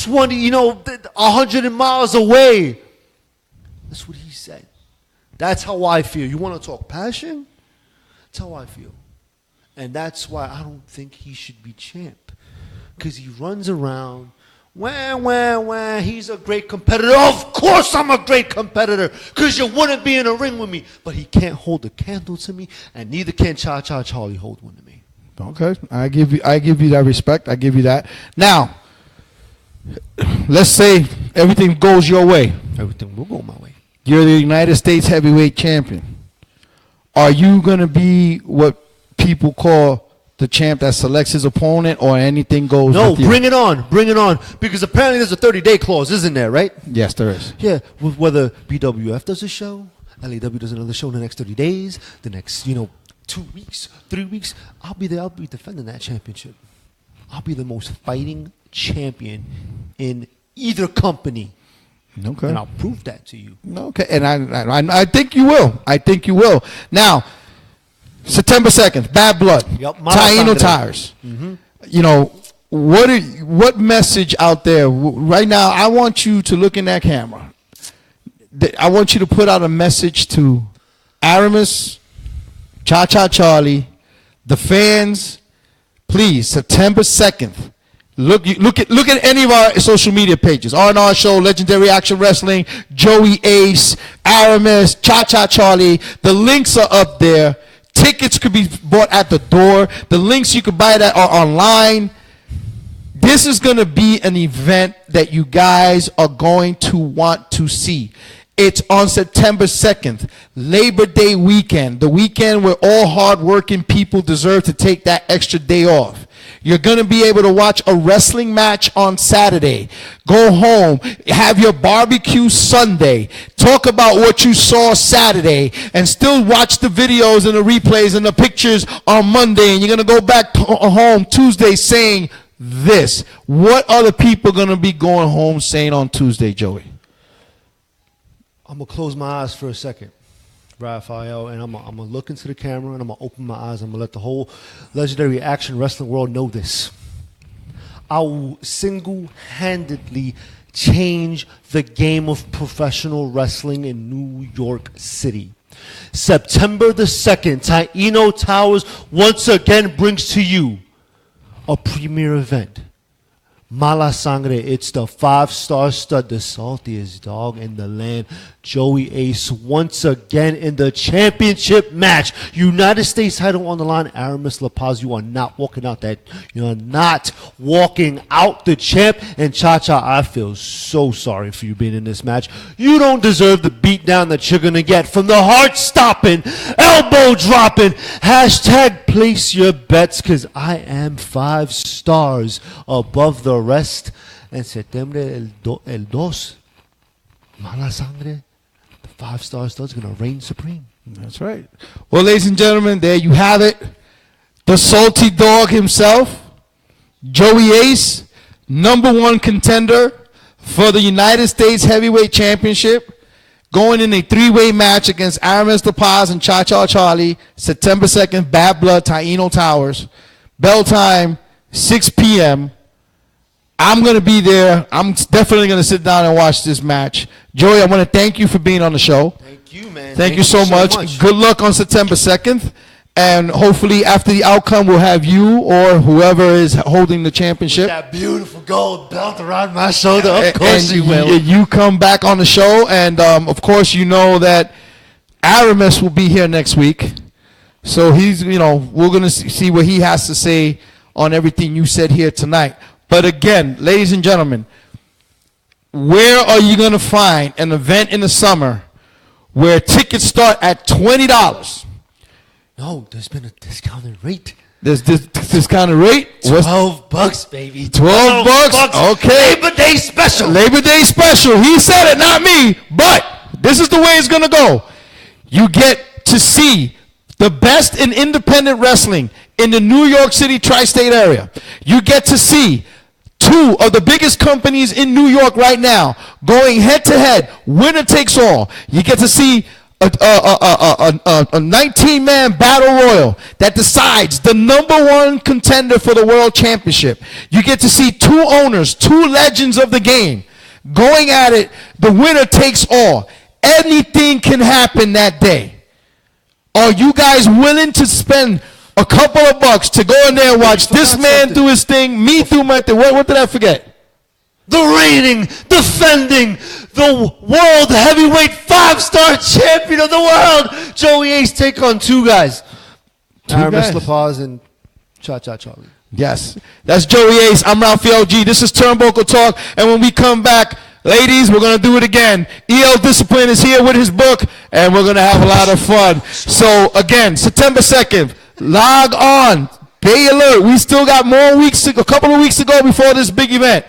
100 miles away. That's what he said. That's how I feel. You want to talk passion? That's how I feel. And that's why I don't think he should be champ. Because he runs around, wah, he's a great competitor. Of course I'm a great competitor, because you wouldn't be in a ring with me. But he can't hold a candle to me, and neither can Cha-Cha Charlie hold one to me. Okay, I give you that respect. I give you that. Now, let's say everything goes your way. Everything will go my way. You're the United States heavyweight champion. Are you going to be what people call the champ that selects his opponent, or anything goes? No, bring it on. Because apparently there's a 30-day clause, isn't there, right? Yes, there is. Yeah, whether BWF does a show, LAW does another show in the next 30 days, the next, 2 weeks, 3 weeks, I'll be there. I'll be defending that championship. I'll be the most fighting champion in either company. Okay. And I'll prove that to you. Okay, and I think you will. I think you will. Now, September 2nd, Bad Blood. Yep, Taino Tires. Mm-hmm. What message out there right now? I want you to look in that camera. I want you to put out a message to Aramis, Cha-Cha Charlie, the fans. Please, September 2nd. Look at any of our social media pages. R&R Show, Legendary Action Wrestling, Joey Ace, Aramis, Cha-Cha Charlie. The links are up there. Tickets could be bought at the door. The links you could buy that are online. This is going to be an event that you guys are going to want to see. It's on September 2nd, Labor Day weekend, the weekend where all hard-working people deserve to take that extra day off. You're going to be able to watch a wrestling match on Saturday. Go home, have your barbecue Sunday, talk about what you saw Saturday, and still watch the videos and the replays and the pictures on Monday. And you're going to go back home Tuesday saying this. What are the people going to be going home saying on Tuesday, Joey? I'm going to close my eyes for a second, Raphael, and I'm going to look into the camera, and I'm going to open my eyes. I'm going to let the whole Legendary Action Wrestling world know this. I will single-handedly change the game of professional wrestling in New York City. September the 2nd, Taino Towers once again brings to you a premier event. Mala Sangre, it's the 5-star stud, the saltiest dog in the land. Joey Ace once again in the championship match. United States title on the line. Aramis La Paz, you are not walking out that. You are not walking out the champ. And Cha-Cha, I feel so sorry for you being in this match. You don't deserve the beatdown that you're going to get from the heart-stopping, elbow-dropping, hashtag place your bets, because I am 5 stars above the rest. And September el 2, Mala Sangre, the 5-star stud's going to reign supreme. That's right. Well, ladies and gentlemen, there you have it. The salty dog himself, Joey Ace, #1 contender for the United States Heavyweight Championship, going in a 3-way match against Aramis La Paz and Cha-Cha Charlie, September 2nd, Bad Blood, Taino Towers. Bell time, 6 p.m. I'm going to be there. I'm definitely going to sit down and watch this match. Joey, I want to thank you for being on the show. Thank you, man. Thank you so much. Good luck on September 2nd. And hopefully after the outcome, we'll have you or whoever is holding the championship. With that beautiful gold belt around my shoulder. Of course you will. You come back on the show. And, of course, you know that Aramis will be here next week. So he's, we're going to see what he has to say on everything you said here tonight. But again, ladies and gentlemen, where are you going to find an event in the summer where tickets start at $20? No, there's been a discounted rate. There's this discounted rate? $12, baby. $12? Okay. Labor Day special. Labor Day special. He said it, not me. But this is the way it's going to go. You get to see the best in independent wrestling in the New York City tri-state area. You get to see 2 of the biggest companies in New York right now going head-to-head, winner takes all. You get to see a 19-man battle royal that decides the #1 contender for the world championship. You get to see 2 owners, 2 legends of the game going at it. The winner takes all. Anything can happen that day. Are you guys willing to spend a couple of bucks to go in there and watch this man do his thing, me do my thing. What did I forget? The reigning, defending, the world heavyweight 5-star champion of the world, Joey Ace, take on two guys. Aramis La Paz and Cha-Cha Charlie. Yes, that's Joey Ace. I'm Raphael G. This is Turnbuckle Talk, and when we come back, ladies, we're going to do it again. E.L. Discipline is here with his book, and we're going to have a lot of fun. So, again, September 2nd, log on, be alert. We still got more weeks, a couple of weeks to go before this big event.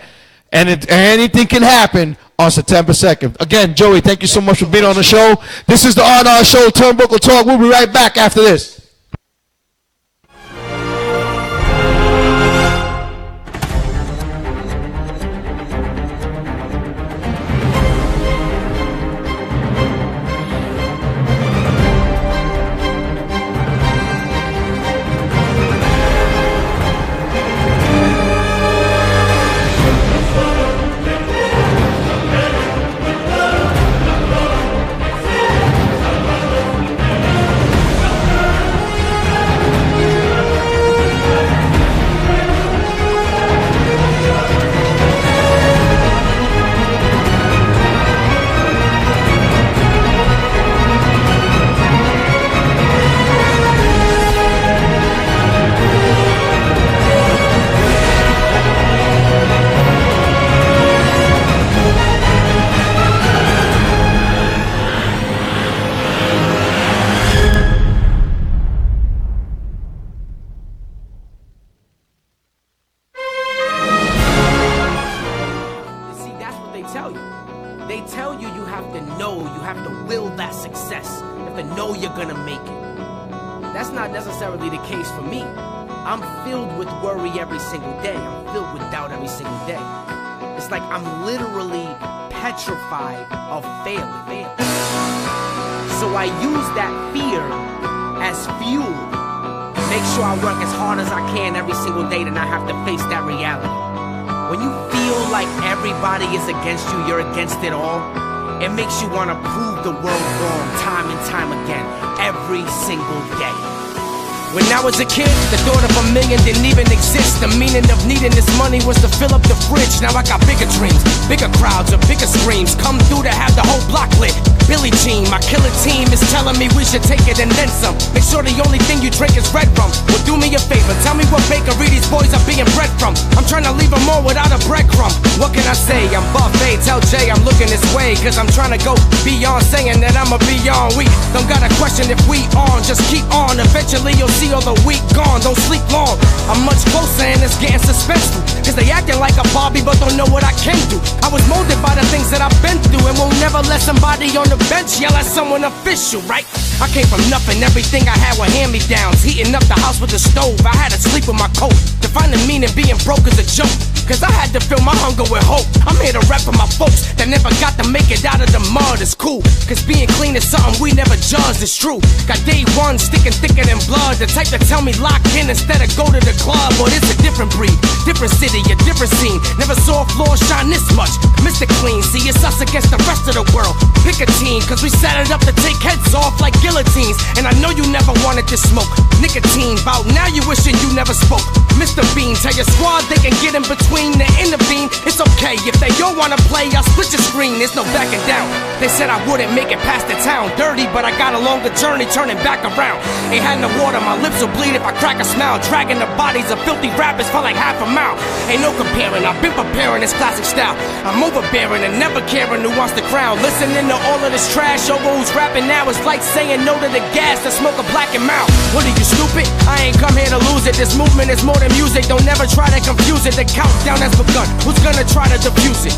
And anything can happen on September 2nd. Again, Joey, thank you so much for being on the show. This is the R&R Show, Turnbuckle Talk. We'll be right back after this. Against you, you're against it all. It makes you want to prove the world wrong time and time again, every single day. When I was a kid, the thought of $1 million didn't even exist. The meaning of needing this money was to fill up the fridge. Now I got bigger dreams, bigger crowds, and bigger screams. Come through to have the whole block lit. Billy Jean, my killer team is telling me we should take it and then some. Make sure the only thing you drink is red rum. Well, do me a favor, tell me what bakery these boys are being bred from. I'm trying to leave them all without a breadcrumb. What can I say? I'm buffet, tell Jay I'm looking this way, cause I'm trying to go beyond saying that I'ma be on. We don't got a question if we on, just keep on. Eventually you'll see all the week gone, don't sleep long. I'm much closer and it's getting suspenseful, cause they acting like a Barbie but don't know what I can do. I was molded by the things that I've been through, and won't never let somebody on the bench yell at someone official, right? I came from nothing, everything I had were hand-me-downs. Heating up the house with the stove, I had to sleep with my coat. To find the meaning being broke is a joke, cause I had to fill my hunger with hope. I'm here to rap for my folks that never got to make it out of the mud. It's cool, cause being clean is something we never judged, it's true. Got day one sticking thicker than blood, the type that tell me lock in instead of go to the club. But it's a different breed, different city, a different scene. Never saw a floor shine this much. Mr. Clean, see it's us against the rest of the world. Pick a team, cause we set it up to take heads off like guillotines. And I know you never wanted to smoke nicotine, bout now you wishing you never spoke. Mr. Bean, tell your squad they can get in between to intervene. It's okay, if they don't wanna play, I'll split your screen, there's no backing down. They said I wouldn't make it past the town dirty, but I got a longer journey turning back around. Ain't had no water, my lips will bleed if I crack a smile. Dragging the bodies of filthy rappers for like half a mile. Ain't no comparing, I've been preparing this classic style. I'm overbearing and never caring who wants the crown. Listening to all of this trash over who's rapping now is like saying no to the gas to smoke a black and mouth. What are you, stupid? I ain't come here to lose it. This movement is more than music, don't never try to confuse it. The countdown has begun, who's gonna try to defuse it?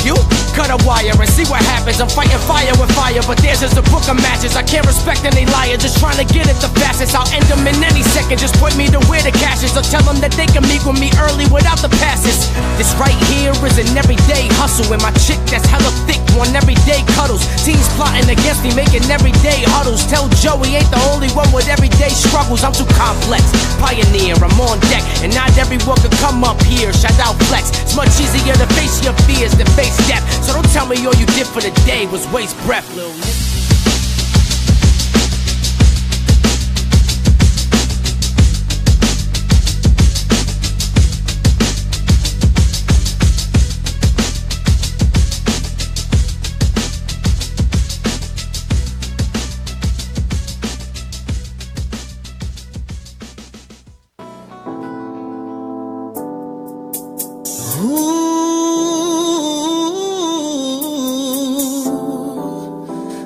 You cut a wire and see what happens. I'm fighting fire with fire, but there's just a book of matches. I can't respect any liar, just trying to get it the fastest. I'll end them in any second, just point me to where the cash is, or tell them that they can meet with me early without the passes. This right here is an everyday hustle, and my chick that's hella thick want everyday cuddles. Teens plotting against me, making everyday huddles. Tell Joey ain't the only one with everyday struggles. I'm too complex, pioneer, I'm on deck, and not everyone can come up here. Shout out Flex, it's much easier to face your fears than face death. So don't tell me all you did for the day was waste breath, little nigga.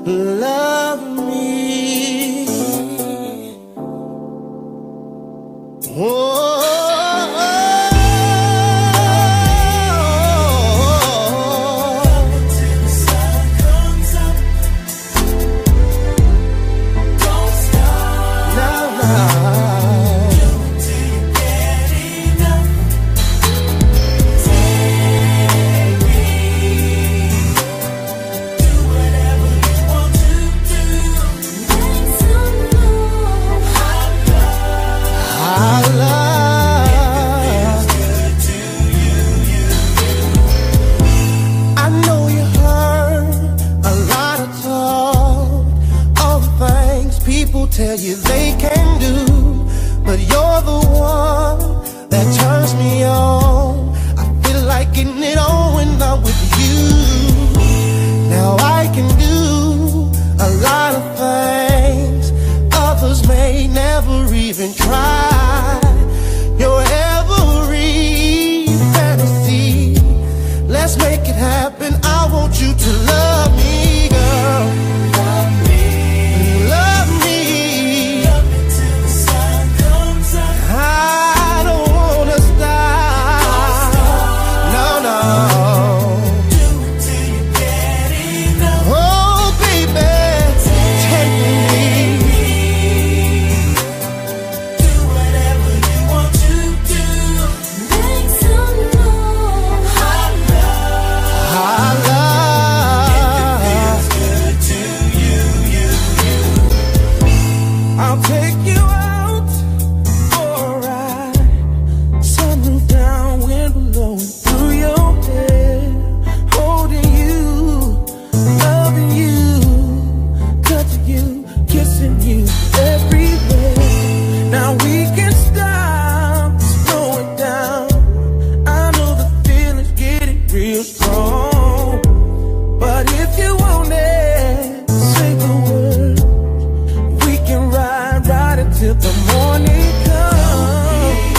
Love me. Till the sun comes up. Don't stop. No. Do it till you get enough. Take me. Do whatever you want to do. Make some love. I love. Good to you. I know you heard a lot of talk, all the things people tell you they can do, but you're the one that turns me on. I feel like getting it on when I'm with you. Now I can do a lot of things others may never even try. Your every fantasy, let's make it happen. I want you to love me, girl. Love me. Love me. Love me till the sun comes up. I don't wanna stop. No, no. Do it till you get enough. Oh, baby, take me. Do whatever you want to do. Make some love. I love. Feels good to you. I'll take you out for a ride. Sunroof down, wind blowing through your hair. Holding you, loving you, touching you, kissing you everywhere. Now we can stop, slow it down. I know the feeling's getting real strong, but if you want it, say the word. We can ride until the morning comes.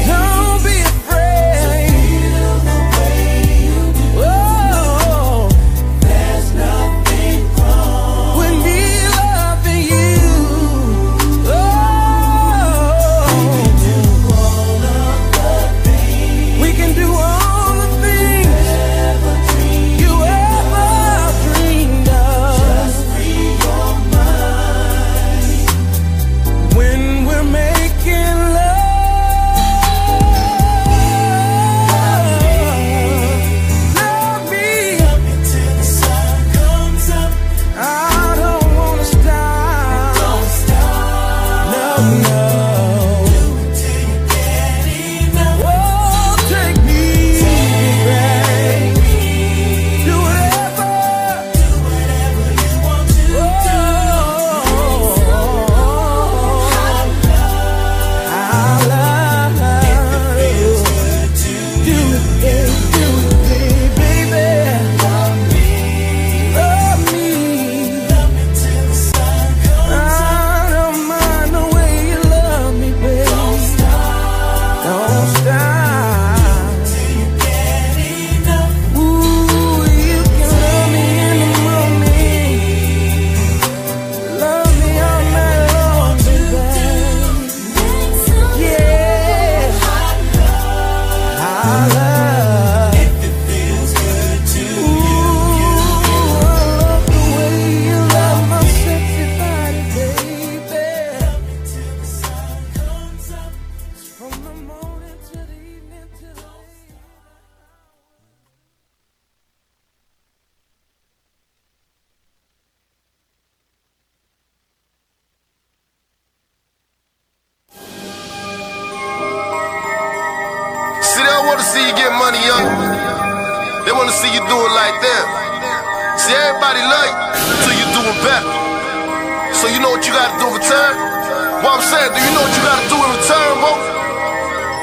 Don't be afraid. Feel the way you do. Oh, There's nothing wrong. with me loving you. Oh, We can do all of the things we can do all the things ever dreamed. you ever dreamed of. Just free your mind. When we're making love, love me. Love me till the sun comes up. I don't wanna stop. Don't stop. No, no. Do it till you get enough. Oh, take me, baby. Do whatever. Do whatever you want to do. I love. Feels good to Do it, baby. love me. Love me. Love me till the sun comes up. I don't mind the way you love me, baby. Don't stop Don't stop. till you get enough. Ooh, you can love me in the morning. Love me all night long, baby. Yeah. I love. If it feels good to Ooh, I love the way you love my sexy body, baby. till the sun comes up. From the morning to the evening to the late. See, they don't want to see you get money, young. They want to see you do it like them. See, everybody love you until you doing better. So you know what you got to do in return? What I'm saying, do you know what you got to do in return, bro?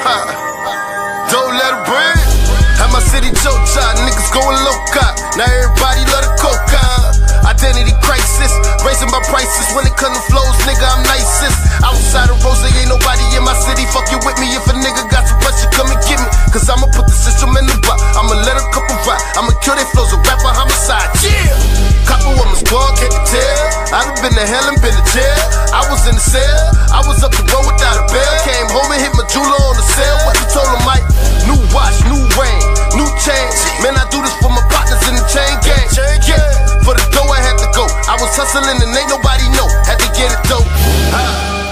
Ha. Don't let it breathe. Have my city choke shot, niggas going low-cut. Now everybody love the coca. Identity crisis, raising my prices when it comes to flows, nigga, I'm nicest. Outside of Rose, ain't nobody in my city. Fuck you with me if a nigga got some pressure, come and get me. Cause I'ma put the to hell and been to jail. I was in the cell, I was up the road without a bell. Came home and hit my jeweler on the cell. What you told him, Mike? New watch, new ring, new chain. Man, I do this for my partners in the chain gang. Yeah, for the dough I had to go. I was hustling and ain't nobody know. Had to get it though.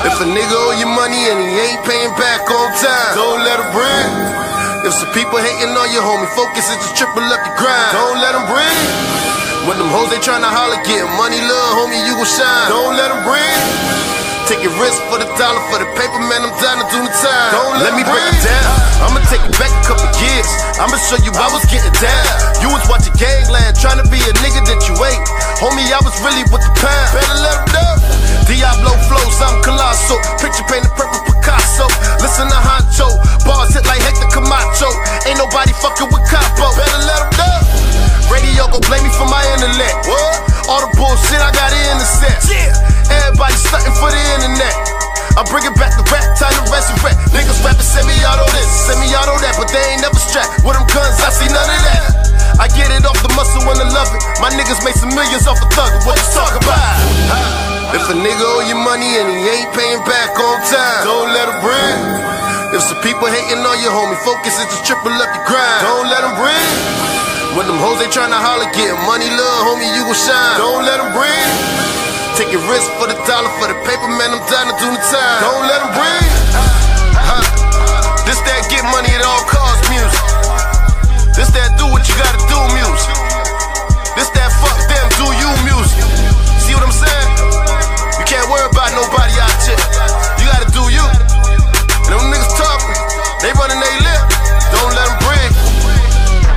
If a nigga owe you money and he ain't paying back on time, don't let him breathe. If some people hating on you, homie, focus is just triple up your grind. Don't let him breathe. When them hoes they tryna holler, get money, love, homie, you gon' shine. Don't let them breathe. Taking risks for the dollar, for the paper, man, I'm down to do the time. Don't let me break it down. I'ma take it back a couple years. I'ma show you I was getting down. You was watching Gangland, trying to be a nigga that you ain't. Homie, I was really with the pound. Better let him know. Diablo flows, I'm colossal. Picture painted purple Picasso. Listen to Honcho, bars hit like Hector Camacho. Ain't nobody fucking with Capo. Better let him know. Radio gon' blame me for my intellect. What? All the bullshit I got in the set. Yeah. Everybody stunting for the internet. I'm bringing back the rap, time to resurrect. Niggas rapping semi-auto this, semi-auto that, but they ain't never strapped. With them guns, I see none of that. I get it off the muscle when I love it. My niggas make some millions off a thug. What you talk about? If a nigga owe you money and he ain't paying back on time, don't let him breathe. If some people hating on you, homie, focus is just triple up your grind. Don't let him breathe. When them hoes they tryna holler, get money, love, homie, you gon' shine. Don't let them breathe. Taking risks for the dollar, for the paper, man, I'm down to do the time. Don't let them breathe. This that get money at all costs music. This that do what you gotta do music. This that fuck them, do you music. See what I'm saying? You can't worry about nobody out here. You gotta do you. And them niggas talking, they running they lip. Don't let them breathe.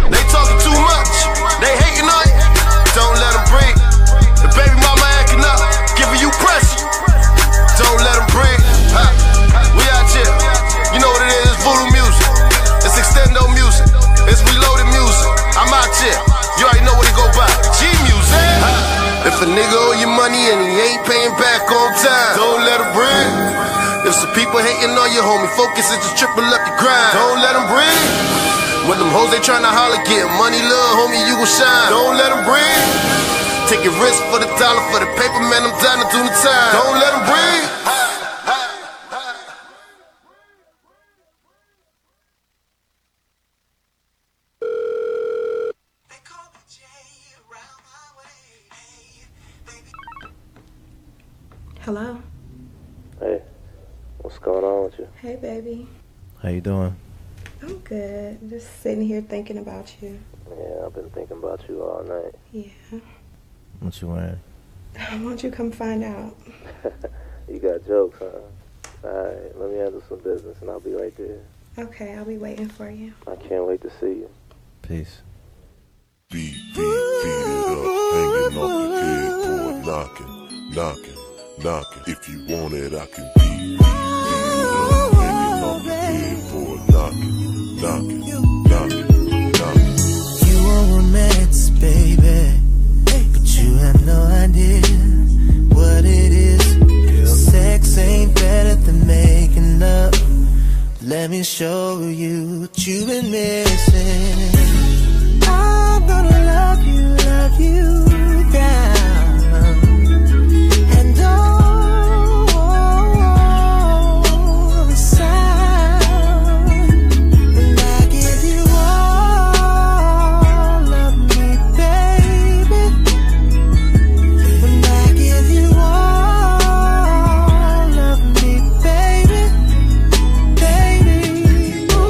They talking too much, they hating on you. Don't let them breathe. The baby mama acting up, giving you pressure. Don't let them breathe. We out here, you know what it is, voodoo music. It's extendo music, it's reloaded music. I'm out here, you already know what it go by. G music. If a nigga owe you money and he ain't paying back on time, don't let him breathe. If some people hating on you, homie, focus is just triple up your grind. Don't let them breathe. When them hoes they tryna holler, get money, love, homie, you gon' shine. Don't let them breathe. Taking risks for the dollar, for the paper, man, I'm down to do the time. Don't let them breathe. Hello. Hey, what's going on with you? Hey, baby. How you doing? I'm good. Just sitting here thinking about you. Yeah, I've been thinking about you all night. Yeah. What you wearing? Why don't you come find out? You got jokes, huh? Alright, let me handle some business and I'll be right there. Okay, I'll be waiting for you. I can't wait to see you. Peace. Beat it up, hanging off the headboard, knocking. If you want it, I can beat it up, hanging off the headboard, knocking. You are romance, baby, but you have no idea what it is. Sex ain't better than making up. Let me show you what you've been missing. I'm gonna love you down. And all the sound. And I give you all of me, baby. And I give you all of me, baby. Baby, ooh.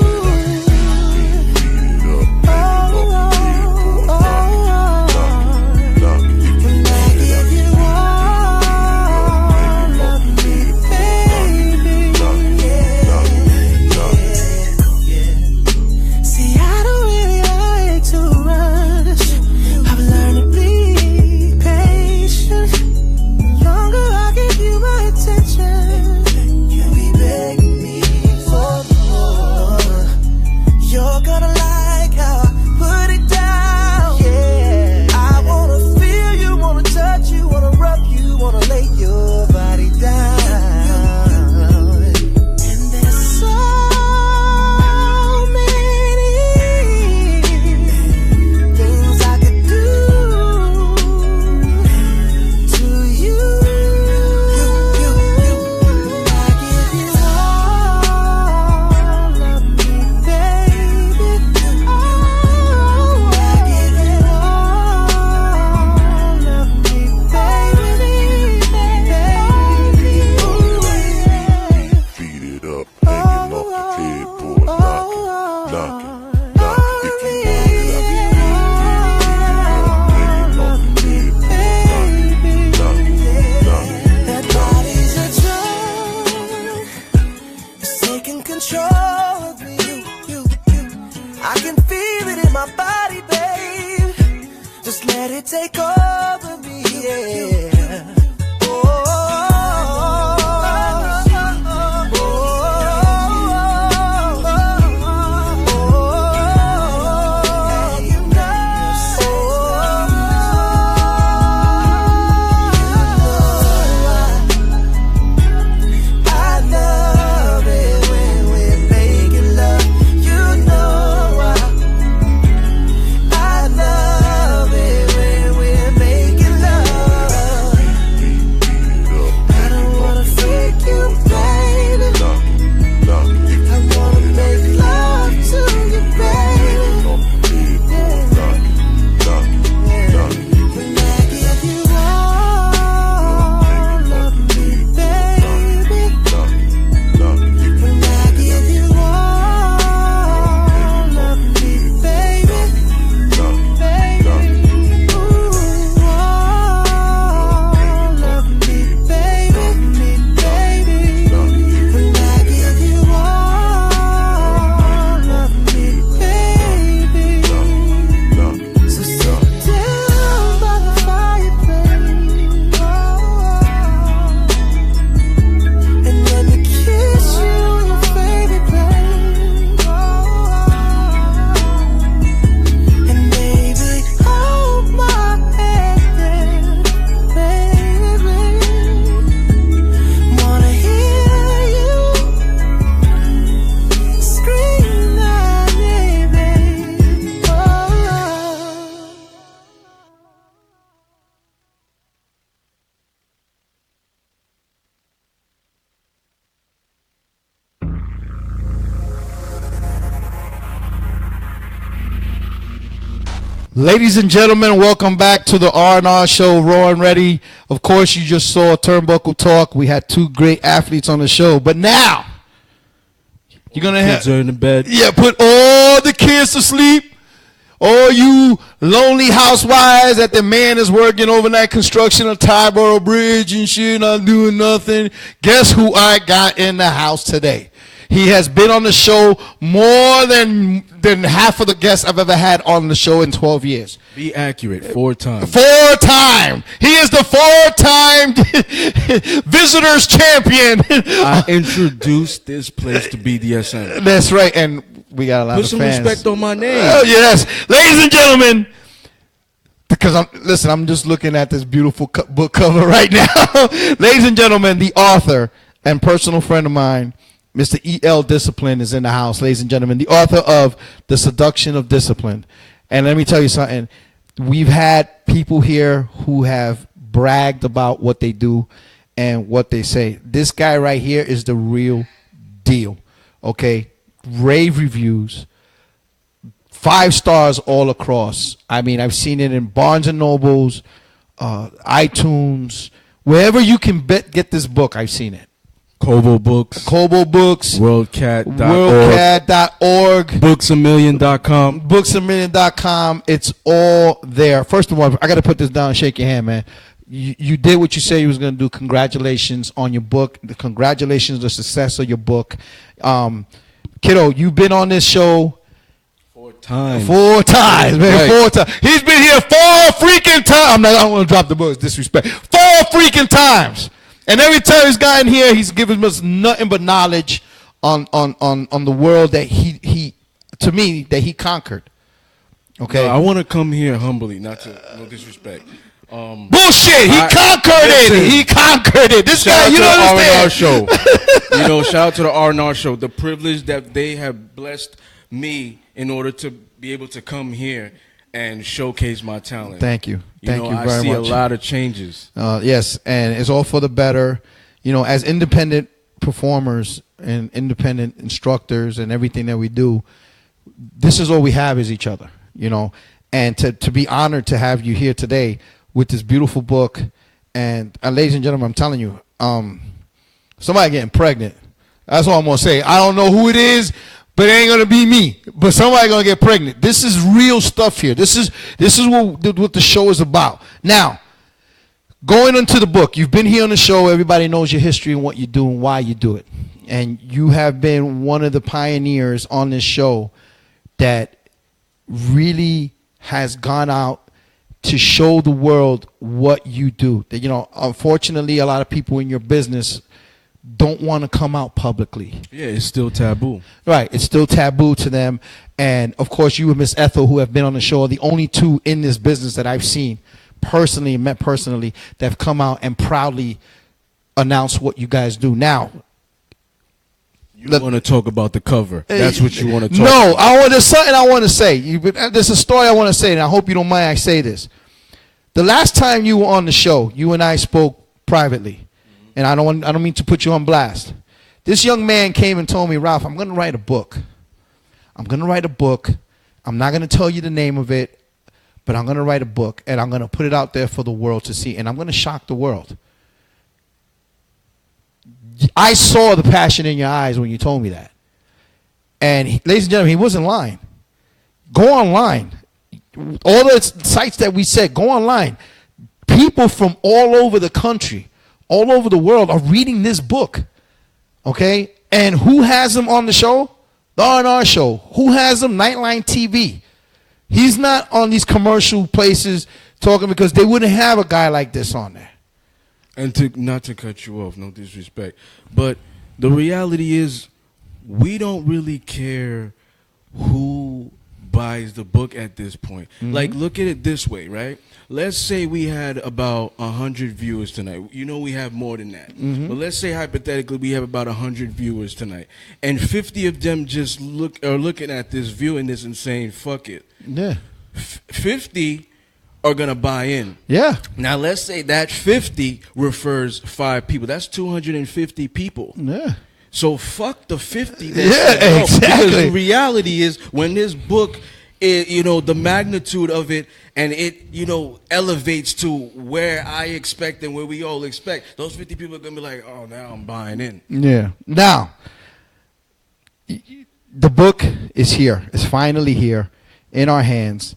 taking control of me. You. I can feel it in my body, babe. Just let it take over me, yeah. Ladies and gentlemen, welcome back to the R&R Show, Raw and Ready. Of course, you just saw Turnbuckle Talk. We had two great athletes on the show. But now, you're going to have... Kids are in the bed. Yeah, put all the kids to sleep. All you lonely housewives that the man is working overnight construction of Tyboro Bridge and shit, not doing nothing. Guess who I got in the house today? He has been on the show more than half of the guests I've ever had on the show in 12 years. Be accurate. 4 times. 4 time. He is the 4-time visitors champion. I introduced this place to BDSM. That's right. And we got a lot Put of some fans. respect on my name. Oh, yes. Ladies and gentlemen, because I'm just looking at this beautiful book cover right now. Ladies and gentlemen, the author and personal friend of mine, Mr. E.L. Discipline, is in the house, ladies and gentlemen. The author of The Seduction of Discipline. And let me tell you something. We've had people here who have bragged about what they do and what they say. This guy right here is the real deal. Okay? Rave reviews. 5 stars all across. I mean, I've seen it in Barnes & Nobles, iTunes. Wherever you can get this book, I've seen it. Kobo Books. Worldcat.org. Booksamillion.com. Booksamillion.com. It's all there. First of all, I got to put this down and shake your hand, man. You did what you said you was going to do. Congratulations on your book. Congratulations on the success of your book. Kiddo, you've been on this show 4 times. 4 times, man. Right. 4 times. He's been here 4 freaking times. I don't want to drop the book. It's disrespect. 4 freaking times. And every time he's gotten here, he's given us nothing but knowledge on the world that he to me that he conquered. Okay, No, I want to come here humbly, no disrespect. Bullshit! He conquered it. He conquered it. This guy, you don't understand. R&R Show. Shout out to the R&R Show. The privilege that they have blessed me in order to be able to come here and showcase my talent. Thank you. Thank you very much. I see a lot of changes. Yes, and it's all for the better. As independent performers and independent instructors and everything that we do, this is all we have is each other. And to be honored to have you here today with this beautiful book. And ladies and gentlemen, I'm telling you, somebody getting pregnant. That's all I'm going to say. I don't know who it is, but it ain't going to be me. But somebody going to get pregnant. This is real stuff here. This is what the show is about. Now, going into the book, you've been here on the show. Everybody knows your history and what you do and why you do it. and you have been one of the pioneers on this show that really has gone out to show the world what you do. That, you know, unfortunately, a lot of people in your business don't want to come out publicly. Yeah, it's still taboo. Right, it's still taboo to them. And of course, you and Miss Ethel, who have been on the show, are the only two in this business that I've seen personally, met personally, that have come out and proudly announced what you guys do. Now, you want to talk about the cover? That's what you want to talk no, about. there's something I want to say. There's a story I want to say, and I hope you don't mind I say this. The last time you were on the show, you and I spoke privately, and I don't mean to put you on blast. This young man came and told me, Ralph, I'm going to write a book. I'm going to write a book. I'm not going to tell you the name of it, but I'm going to write a book, and I'm going to put it out there for the world to see, and I'm going to shock the world. I saw the passion in your eyes when you told me that. And ladies and gentlemen, he wasn't lying. Go online. All the sites that we said, go online. People from all over the country, all over the world are reading this book. Okay? And who has him on the show? The R&R Show. Who has him? Nightline TV. He's not on these commercial places talking, because they wouldn't have a guy like this on there. And not to cut you off, no disrespect, but the reality is we don't really care who buys the book at this point. Mm-hmm. Like, look at it this way, right? Let's say we had about 100 viewers tonight. You know, we have more than that. Mm-hmm. But let's say hypothetically we have about 100 viewers tonight, and 50 of them just are looking at this, viewing this, and saying, "Fuck it." Yeah. 50 are gonna buy in. Yeah. Now let's say that 50 refers 5 people. That's 250 people. Yeah. So fuck the 50. Yeah, exactly. Because the reality is, when this book, you know, the magnitude of it, and it, you know, elevates to where I expect and where we all expect, those 50 people are gonna be like, "Oh, now I'm buying in." Yeah. Now, the book is here. It's finally here in our hands.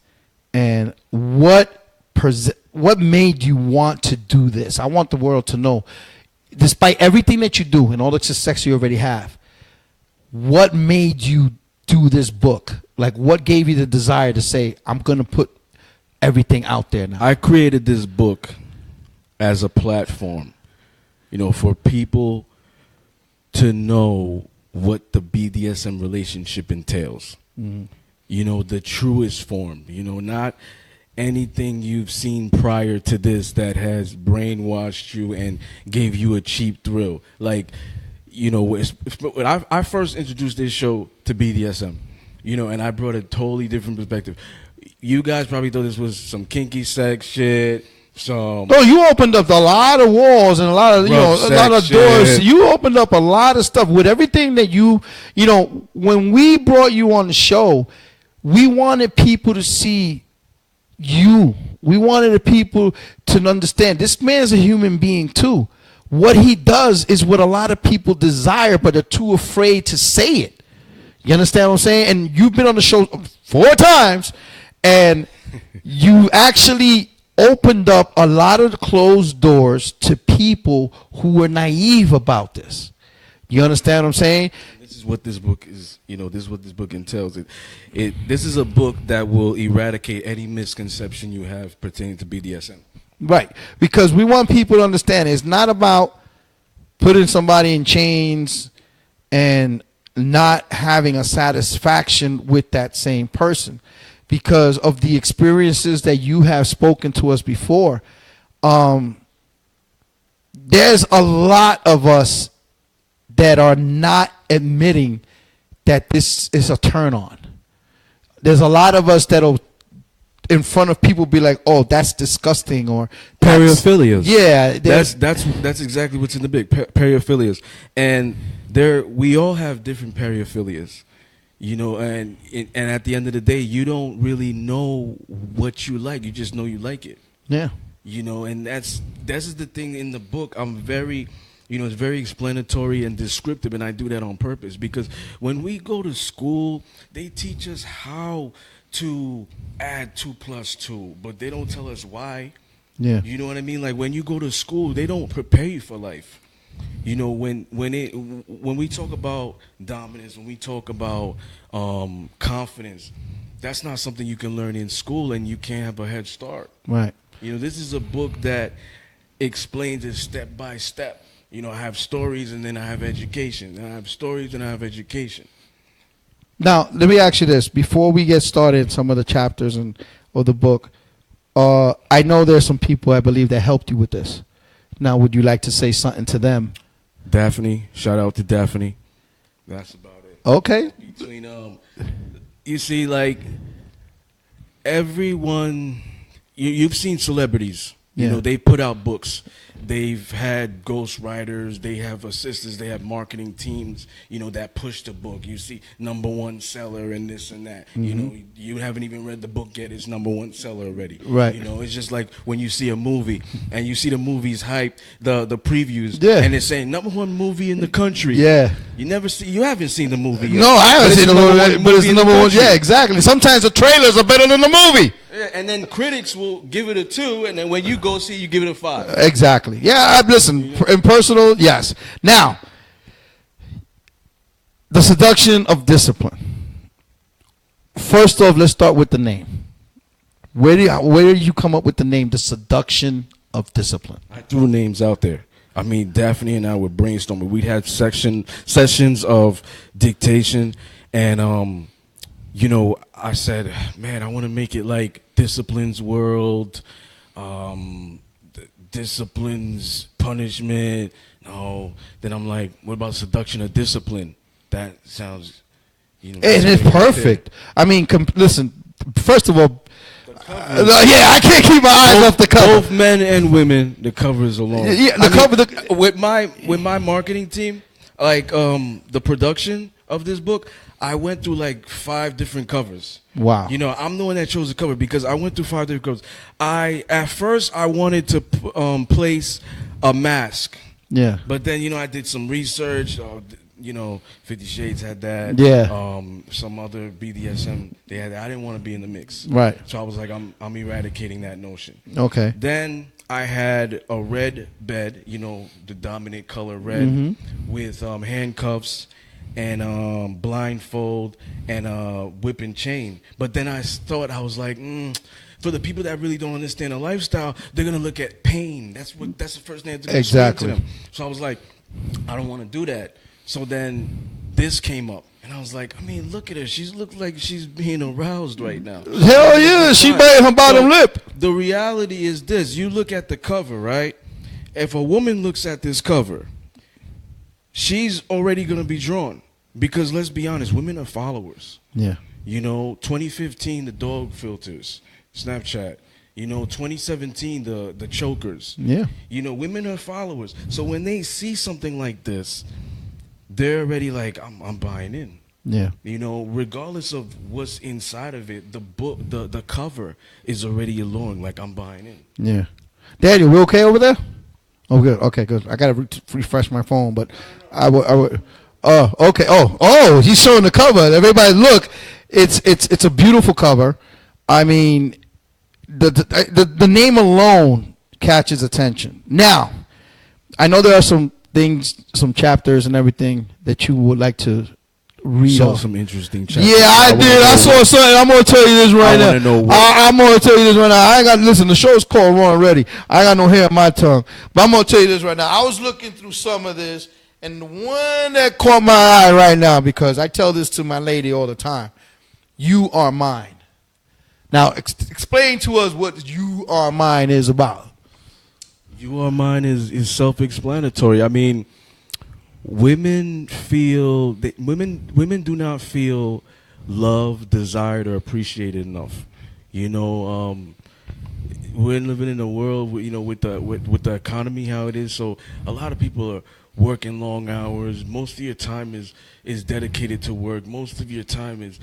And what made you want to do this? I want the world to know, despite everything that you do and all the success you already have, what made you do this book? Like, what gave you the desire to say, I'm going to put everything out there now? I created this book as a platform, you know, for people to know what the BDSM relationship entails. Mm-hmm. You know, the truest form, you know, not anything you've seen prior to this that has brainwashed you and gave you a cheap thrill. Like, you know, when I first introduced this show to BDSM, you know, and I brought a totally different perspective. You guys probably thought this was some kinky sex shit. No, you opened up a lot of walls and a lot of, you know, a lot of doors. Shit. You opened up a lot of stuff with everything that you know, when we brought you on the show, we wanted people to see you. We wanted the people to understand this man's a human being too. What he does is what a lot of people desire, but are too afraid to say it. You understand what I'm saying? And you've been on the show 4 times, and you actually opened up a lot of closed doors to people who were naive about this. You understand what I'm saying? This is what this book is, you know, this is what this book entails. This is a book that will eradicate any misconception you have pertaining to BDSM. Right. Because we want people to understand it's not about putting somebody in chains and not having a satisfaction with that same person. Because of the experiences that you have spoken to us before, there's a lot of us that are not admitting that this is a turn on. There's a lot of us that'll, in front of people, be like, "Oh, that's disgusting," or paraphilias. Yeah, that's exactly what's in the book. Paraphilias, and we all have different paraphilias, you know. And at the end of the day, you don't really know what you like. You just know you like it. Yeah. You know, and this is the thing in the book. I'm very, you know, it's very explanatory and descriptive, and I do that on purpose because when we go to school, they teach us how to add 2 + 2, but they don't tell us why. Yeah. You know what I mean? Like when you go to school, they don't prepare you for life. You know, when we talk about dominance, when we talk about confidence, that's not something you can learn in school, and you can't have a head start. Right. You know, this is a book that explains it step by step. You know, I have stories, and then I have education. And I have stories, and I have education. Now, let me ask you this. Before we get started, some of the chapters of the book, I know there's some people, I believe, that helped you with this. Now, would you like to say something to them? Daphne, shout out to Daphne. That's about it. Okay. Between you see, like, everyone, you've seen celebrities. You Yeah. know, they put out books. They've had ghostwriters. They have assistants. They have marketing teams, you know, that push the book. You see #1 seller and this and that. You know, you haven't even read the book yet. It's #1 seller already. Right. You know, it's just like when you see a movie and you see the movie's hype, the previews, Yeah. and it's saying #1 movie in the country. Yeah. You haven't seen the movie yet. No, I haven't seen the movie, but it's in the number one. country. Yeah, exactly. Sometimes the trailers are better than the movie. Yeah, and then critics will give it a 2, and then when you go see, you give it a 5. Exactly. Yeah, listen, in personal, yes. Now, the seduction of discipline. First off, let's start with the name. Where did you come up with the name, the seduction of discipline? I threw names out there. I mean, Daphne and I were brainstorming. We'd had sessions of dictation, and you know, I said, man, I want to make it like Discipline's World, Discipline's Punishment. No, then I'm like, what about Seduction of Discipline? That sounds, you know, And it's perfect. I mean, listen, first of all, yeah, I can't keep my eyes off the cover. Both men and women, the cover is alone. Yeah, the cover. With my marketing team, like the production of this book, I went through like 5 different covers. Wow. You know, I'm the one that chose the cover because I went through 5 different covers. At first I wanted to place a mask. Yeah. But then, you know, I did some research. You know, 50 Shades had that. Yeah. Some other BDSM, they had that. I didn't want to be in the mix. Right. So I was like, I'm eradicating that notion. Okay. Then I had a red bed, you know, the dominant color red, with handcuffs and blindfold and whip and chain. But then I thought, I was like, for the people that really don't understand the lifestyle, they're gonna look at pain. That's the first thing that's gonna Exactly. explain to them. So I was like, I don't want to do that. So then this came up, and I was like, I mean, look at her. She looks like she's being aroused right now. Hell yeah, she biting her bottom lip. The reality is this: you look at the cover, right? If a woman looks at this cover, she's already gonna be drawn. Because let's be honest, women are followers. Yeah. You know, 2015, the dog filters, Snapchat. You know, 2017, the chokers. Yeah. You know, women are followers. So when they see something like this, they're already like, I'm buying in. Yeah. You know, regardless of what's inside of it, the book, the cover is already alluring. Like, I'm buying in. Yeah. Daniel, we okay over there? Oh, good. Okay, good. I gotta refresh my phone, but I would. Oh, okay. Oh, he's showing the cover. Everybody, look. It's a beautiful cover. I mean, the name alone catches attention. Now, I know there are some things, some chapters and everything that you would like to read. Saw off. some interesting chapters. Yeah, I did. I saw something. I'm gonna tell you this right now. I'm gonna tell you this right now. I ain't got listen. The show's called Raw and Ready. I ain't got no hair on my tongue, but I'm gonna tell you this right now. I was looking through some of this, and the one that caught my eye right now, because I tell this to my lady all the time. You are mine. Now, explain to us what You Are Mine is about. You Are Mine is self-explanatory. I mean, women do not feel loved, desired, or appreciated enough. You know, we're living in a world, you know, with the economy how it is. So a lot of people are working long hours. Most of your time is dedicated to work. Most of your time is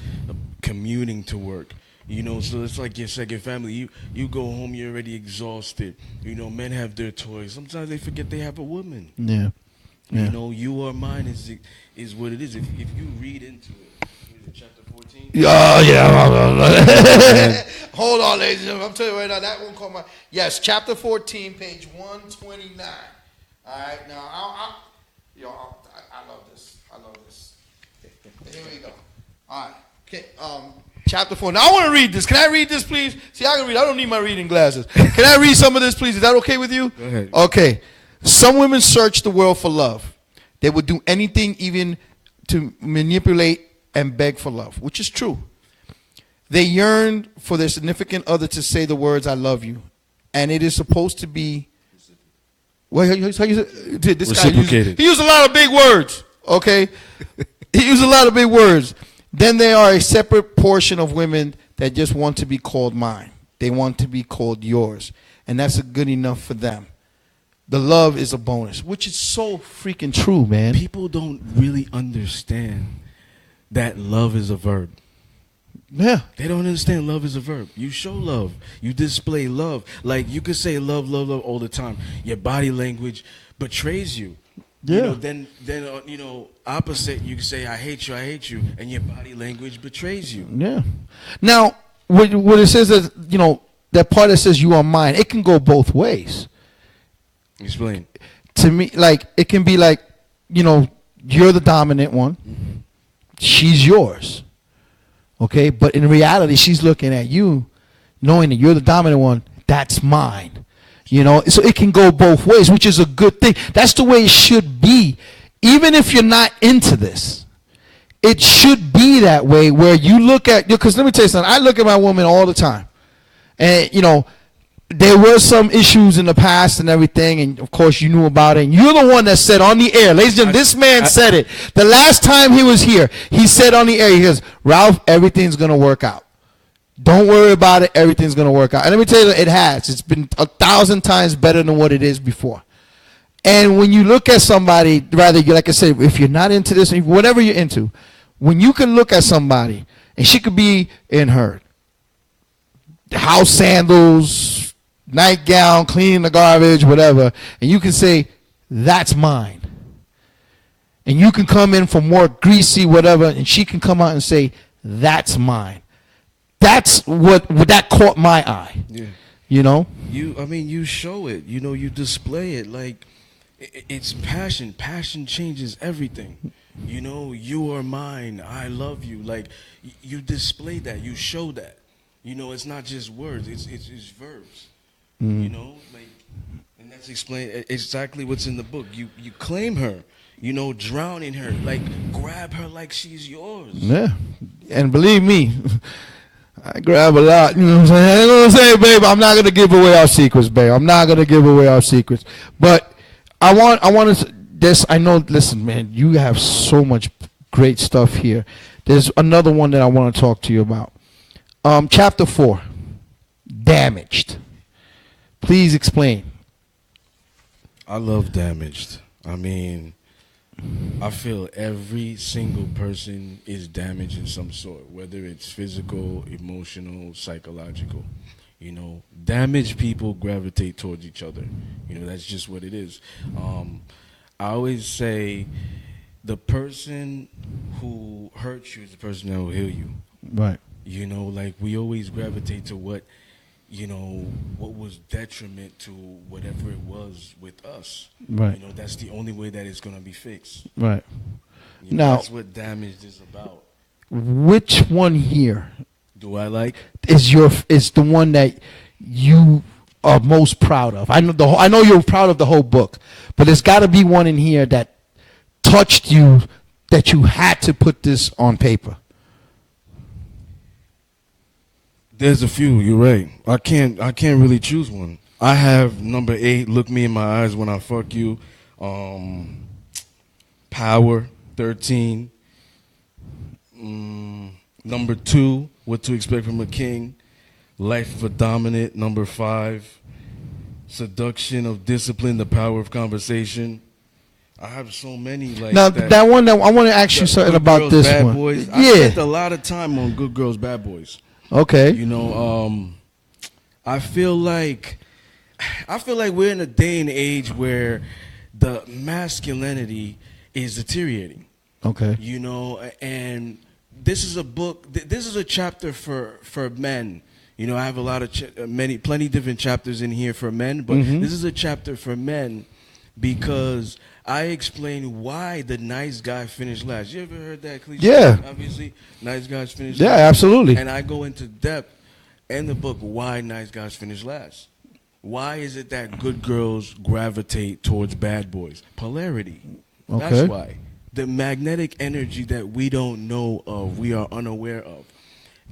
commuting to work. You know, so it's like your second family. You go home, you're already exhausted. You know, men have their toys. Sometimes they forget they have a woman. Yeah. You know, You Are Mine is what it is. If you read into it, chapter 14. Oh, yeah. Hold on, ladies and gentlemen. I'm telling you right now, that one caught my... Yes, chapter 14, page 129. All right, now I love this. I love this. Here we go. All right. Okay. Chapter 4. Now I want to read this. Can I read this, please? See, I can read. I don't need my reading glasses. Can I read some of this, please? Is that okay with you? Go ahead. Okay. Some women search the world for love. They would do anything, even to manipulate and beg for love, which is true. They yearn for their significant other to say the words "I love you," and it is supposed to be. Well, this guy Reciprocated. he used a lot of big words. Okay, he used a lot of big words. Then there are a separate portion of women that just want to be called mine. They want to be called yours, and that's good enough for them. The love is a bonus, which is so freaking true, man. People don't really understand that love is a verb. Yeah. They don't understand love is a verb. You show love. You display love. Like, you could say love, love, love all the time. Your body language betrays you. Yeah. You know, then opposite, you can say I hate you, and your body language betrays you. Yeah. Now, what it says is, that part that says you are mine, it can go both ways. Explain. To me, like, it can be like, you're the dominant one. Mm-hmm. She's yours. Okay? But in reality, she's looking at you, knowing that you're the dominant one. That's mine. So it can go both ways, which is a good thing. That's the way it should be. Even if you're not into this, it should be that way where you look at, because let me tell you something. I look at my woman all the time. And, there were some issues in the past and everything, and of course you knew about it. And you're the one that said on the air, ladies and gentlemen, this man said it. The last time he was here, he said on the air, he goes, Ralph, everything's going to work out. Don't worry about it. Everything's going to work out. And let me tell you, it has. It's been 1,000 times better than what it is before. And when you look at somebody, rather, like I said, if you're not into this, whatever you're into, when you can look at somebody, and she could be in her house sandals, nightgown, cleaning the garbage, whatever, and you can say, that's mine. And you can come in for more greasy, whatever, and she can come out and say, that's mine. That's what that caught my eye. Yeah. You show it. You display it. Like, it's passion. Passion changes everything. You are mine. I love you. Like, you display that. You show that. It's not just words. It's verbs. Mm-hmm. And that's exactly what's in the book. You claim her. Drown in her. Like, grab her like she's yours. Yeah. And believe me, I grab a lot. You know what I'm saying? I ain't gonna say, babe, I'm not gonna give away our secrets, babe. I'm not gonna give away our secrets. But I want to this. I know. Listen, man, you have so much great stuff here. There's another one that I want to talk to you about. Chapter 4, Damaged. Please explain. I love Damaged. I feel every single person is damaged in some sort, whether it's physical, emotional, psychological. Damaged people gravitate towards each other. That's just what it is. I always say the person who hurts you is the person that will heal you. Right. Like, we always gravitate to what was detriment to whatever it was with us. Right. That's the only way that it's going to be fixed. Right. Now, that's what Damaged is about. Which one here do I like? Is the one that you are most proud of? I know you're proud of the whole book, but there's got to be one in here that touched you, that you had to put this on paper. There's a few. You're right. I can't really choose one. I have number 8. Look me in my eyes when I fuck you. Power. 13. Number 2. What to expect from a king. Life of a dominant. Number 5. Seduction of discipline. The power of conversation. I have so many like now, that. That one that I want to ask you something about Girls, this Bad one. Boys. Yeah. I spent a lot of time on Good Girls, Bad Boys. Okay. I feel like we're in a day and age where the masculinity is deteriorating. Okay. And this is a book. This is a chapter for men. I have a lot of plenty different chapters in here for men, but this is a chapter for men because I explained why the nice guy finished last. You ever heard that cliche? Yeah. Obviously, nice guys finish Yeah, last. absolutely. And I go into depth in the book why nice guys finish last. Why is it that good girls gravitate towards bad boys? Polarity. Okay. That's why. The magnetic energy that we don't know of, we are unaware of.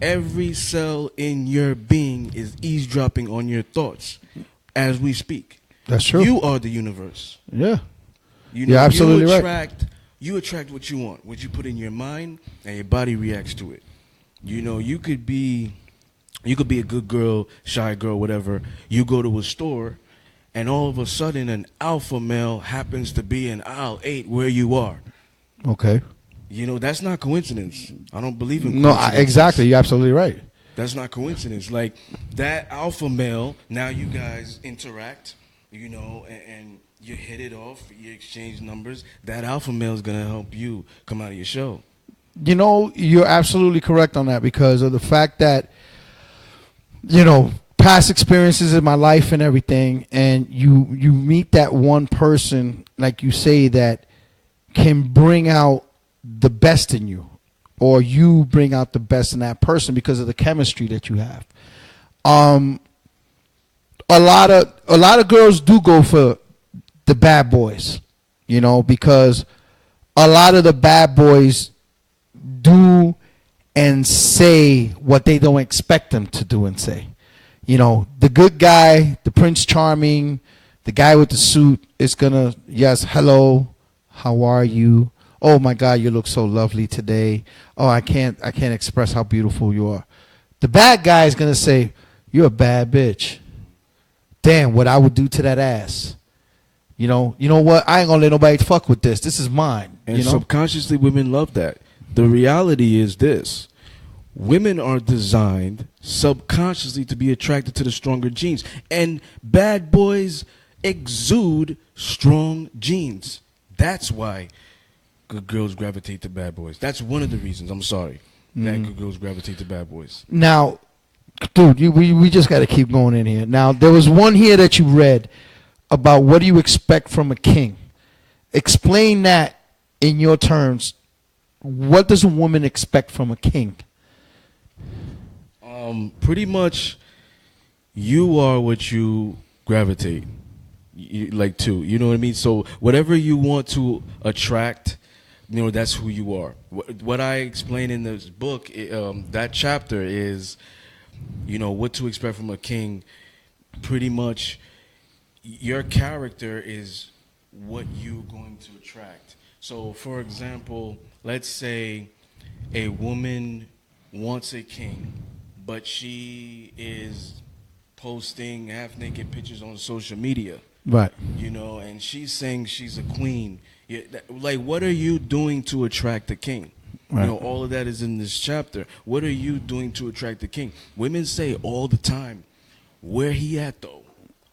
Every cell in your being is eavesdropping on your thoughts as we speak. That's true. You are the universe. Yeah. You You're absolutely you right. You attract what you want, what you put in your mind, and your body reacts to it. You know, you could be a good girl, shy girl, whatever. You go to a store, and all of a sudden, an alpha male happens to be in aisle 8 where you are. Okay. You know, that's not coincidence. I don't believe in No, coincidence. exactly. You're absolutely right. That's not coincidence. Like, that alpha male, now you guys interact, you know, and you hit it off, you exchange numbers. That alpha male is going to help you come out of your show. You know, you're absolutely correct on that because of the fact that, you know, past experiences in my life and everything, and you meet that one person, like you say, that can bring out the best in you, or you bring out the best in that person because of the chemistry that you have. A lot of girls do go for the bad boys, you know, because a lot of the bad boys do and say what they don't expect them to do and say. You know, the good guy, the Prince Charming, the guy with the suit is gonna, yes, hello, how are you? Oh my God, you look so lovely today. Oh, I can't express how beautiful you are. The bad guy is gonna say, you're a bad bitch. Damn, what I would do to that ass. You know what? I ain't gonna let nobody fuck with this. This is mine. And you know? subconsciously, women love that. The reality is this. Women are designed subconsciously to be attracted to the stronger genes. And bad boys exude strong genes. That's why good girls gravitate to bad boys. That's one of the reasons, I'm sorry, that good girls gravitate to bad boys. Now, dude, we just got to keep going in here. Now, there was one here that you read about what do you expect from a king. Explain that in your terms. What does a woman expect from a king? Pretty much, you are what you gravitate like to. You know what I mean? So whatever you want to attract, you know, that's who you are. What I explain in this book, that chapter is, you know, what to expect from a king. Pretty much, your character is what you're going to attract. So, for example, let's say a woman wants a king, but she is posting half-naked pictures on social media. Right. You know, and she's saying she's a queen. Like, what are you doing to attract the king? Right. You know, all of that is in this chapter. What are you doing to attract the king? Women say all the time, where he at, though?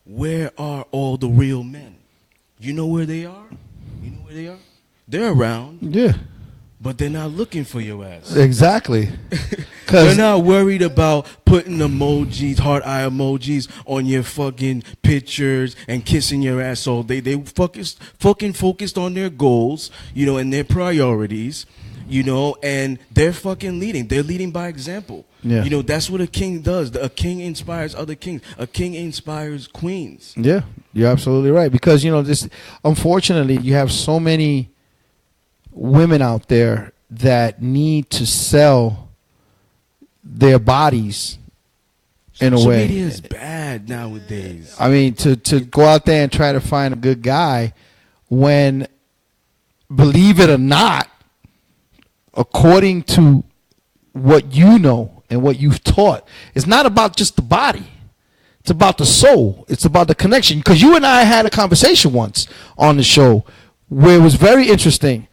Where are all the real men? You know where they are? You know where they are? They're around. Yeah. But they're not looking for your ass. Exactly. They're not worried about putting emojis, heart eye emojis on your fucking pictures and kissing your ass all day. They fucking focused on their goals, you know, and their priorities, you know, and they're fucking leading. They're leading by example. Yeah. You know, that's what a king does. A king inspires other kings. A king inspires queens. Yeah, you're absolutely right. Because, you know, this, unfortunately, you have so many women out there that need to sell their bodies in a Social way. media is bad nowadays. I mean, to go out there and try to find a good guy when, believe it or not, according to what you know and what you've taught, it's not about just the body. It's about the soul. It's about the connection. Because you and I had a conversation once on the show where it was very interesting.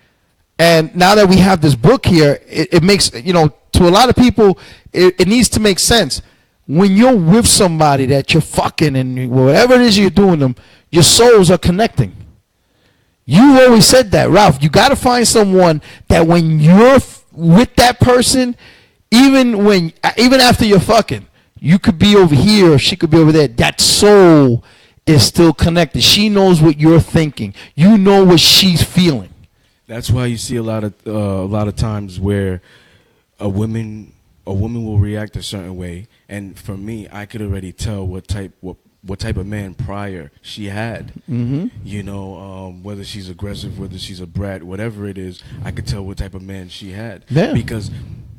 And now that we have this book here, it makes, you know, to a lot of people, it needs to make sense. When you're with somebody that you're fucking and whatever it is you're doing them, your souls are connecting. You always said that, Ralph. You got to find someone that when you're with that person, even after you're fucking, you could be over here or she could be over there. That soul is still connected. She knows what you're thinking. You know what she's feeling. That's why you see a lot of times where a woman will react a certain way, and for me, I could already tell what type of man prior she had. Mhm. You know, whether she's aggressive, whether she's a brat, whatever it is, I could tell what type of man she had. Yeah. Because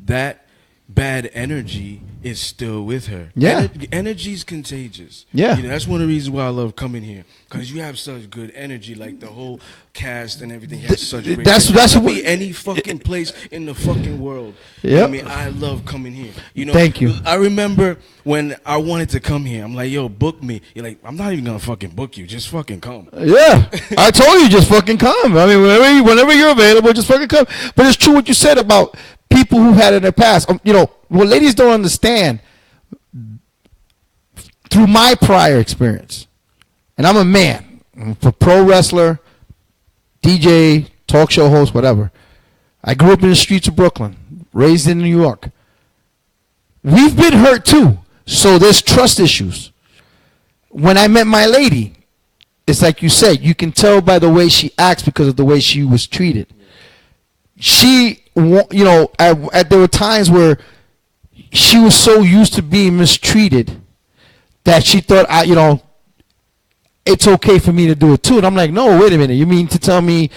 that bad energy is still with her. Yeah. Energy's contagious. Yeah. You know, that's one of the reasons why I love coming here, because you have such good energy. Like the whole cast and everything has such great That's energy. It could what- be any fucking place in the fucking world. Yep. You know what I mean, I love coming here. You know, Thank you. I remember when I wanted to come here, I'm like, yo, book me. You're like, I'm not even gonna fucking book you. Just fucking come. Yeah, I told you, just fucking come. I mean, whenever you're available, just fucking come. But it's true what you said about people who had it in their past. You know, what ladies don't understand, through my prior experience, and I'm a man, I'm a pro wrestler, DJ, talk show host, whatever. I grew up in the streets of Brooklyn, raised in New York. We've been hurt too, so there's trust issues. When I met my lady, it's like you said, you can tell by the way she acts because of the way she was treated. She, you know, there were times where she was so used to being mistreated that she thought, you know, it's okay for me to do it too. And I'm like, no, wait a minute. You mean to tell me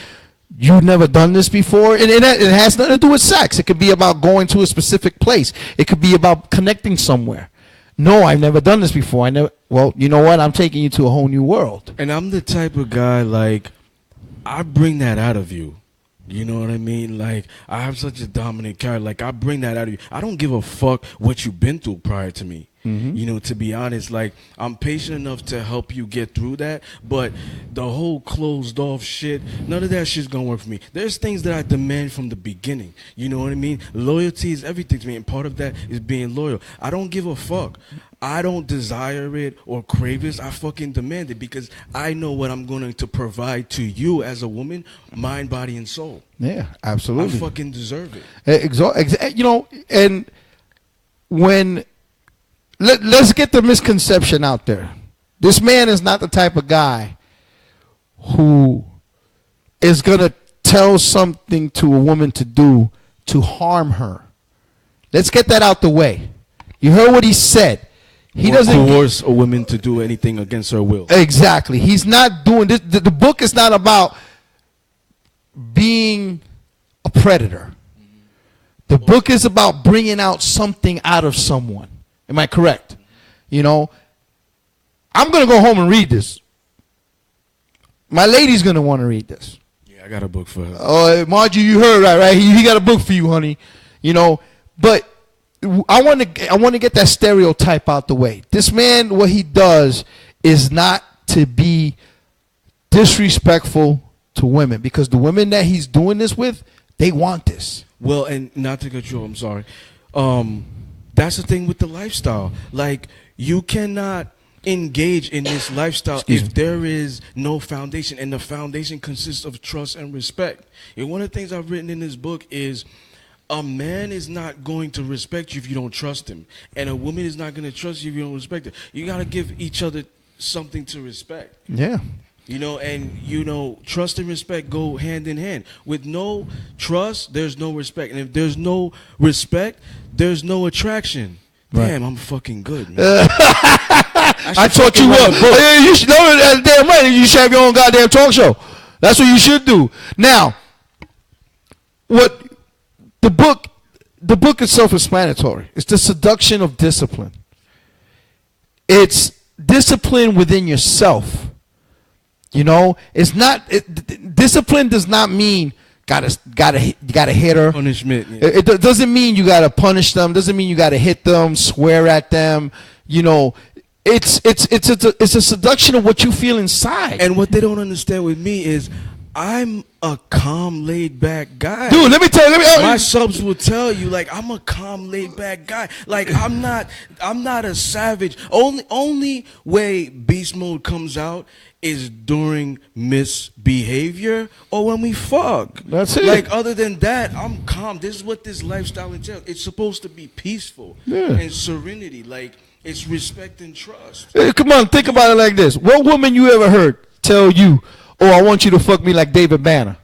you've never done this before? And it has nothing to do with sex. It could be about going to a specific place. It could be about connecting somewhere. No, I've never done this before. Well, you know what? I'm taking you to a whole new world. And I'm the type of guy, like, I bring that out of you. You know what I mean? Like, I have such a dominant character. Like, I bring that out of you. I don't give a fuck what you've been through prior to me. Mhm. You know, to be honest, like, I'm patient enough to help you get through that. But the whole closed off shit, none of that shit's gonna work for me. There's things that I demand from the beginning. You know what I mean? Loyalty is everything to me, and part of that is being loyal. I don't give a fuck. I don't desire it or crave it. I fucking demand it because I know what I'm going to provide to you as a woman, mind, body, and soul. Yeah, absolutely. I fucking deserve it. You know, and when let's get the misconception out there. This man is not the type of guy who is going to tell something to a woman to do to harm her. Let's get that out the way. You heard what he said. He doesn't coerce a woman to do anything against her will. Exactly. He's not doing this. The book is not about being a predator. The book is about bringing out something out of someone. Am I correct? You know, I'm going to go home and read this. My lady's going to want to read this. Yeah, I got a book for her. Oh, Margie, you heard right? He got a book for you, honey. You know, but I want to get that stereotype out the way. This man, what he does is not to be disrespectful to women, because the women that he's doing this with, they want this. Well, and not to cut you off, I'm sorry. That's the thing with the lifestyle. Like, you cannot engage in this lifestyle if there is no foundation, and the foundation consists of trust and respect. And one of the things I've written in this book is, a man is not going to respect you if you don't trust him. And a woman is not going to trust you if you don't respect her. You got to give each other something to respect. Yeah. You know, and, you know, trust and respect go hand in hand. With no trust, there's no respect. And if there's no respect, there's no attraction. Right. Damn, I'm fucking good, man. I taught you what. You should know that damn right. You should have your own goddamn talk show. That's what you should do. Now, what the book is self-explanatory. It's the seduction of discipline. It's discipline within yourself. You know, it's not discipline does not mean gotta hit her. Punishment. Yeah. It doesn't mean you gotta punish them. Doesn't mean you gotta hit them, swear at them. You know, it's a seduction of what you feel inside. And what they don't understand with me is, I'm a calm, laid-back guy. Dude, let me tell you. My subs will tell you, like, I'm a calm, laid-back guy. Like, I'm not a savage. Only way beast mode comes out is during misbehavior or when we fuck. That's it. Like, other than that, I'm calm. This is what this lifestyle entails. It's supposed to be peaceful and serenity. Like, It's respect and trust. Hey, come on, think about it like this. What woman you ever heard tell you, "Oh, I want you to fuck me like David Banner"?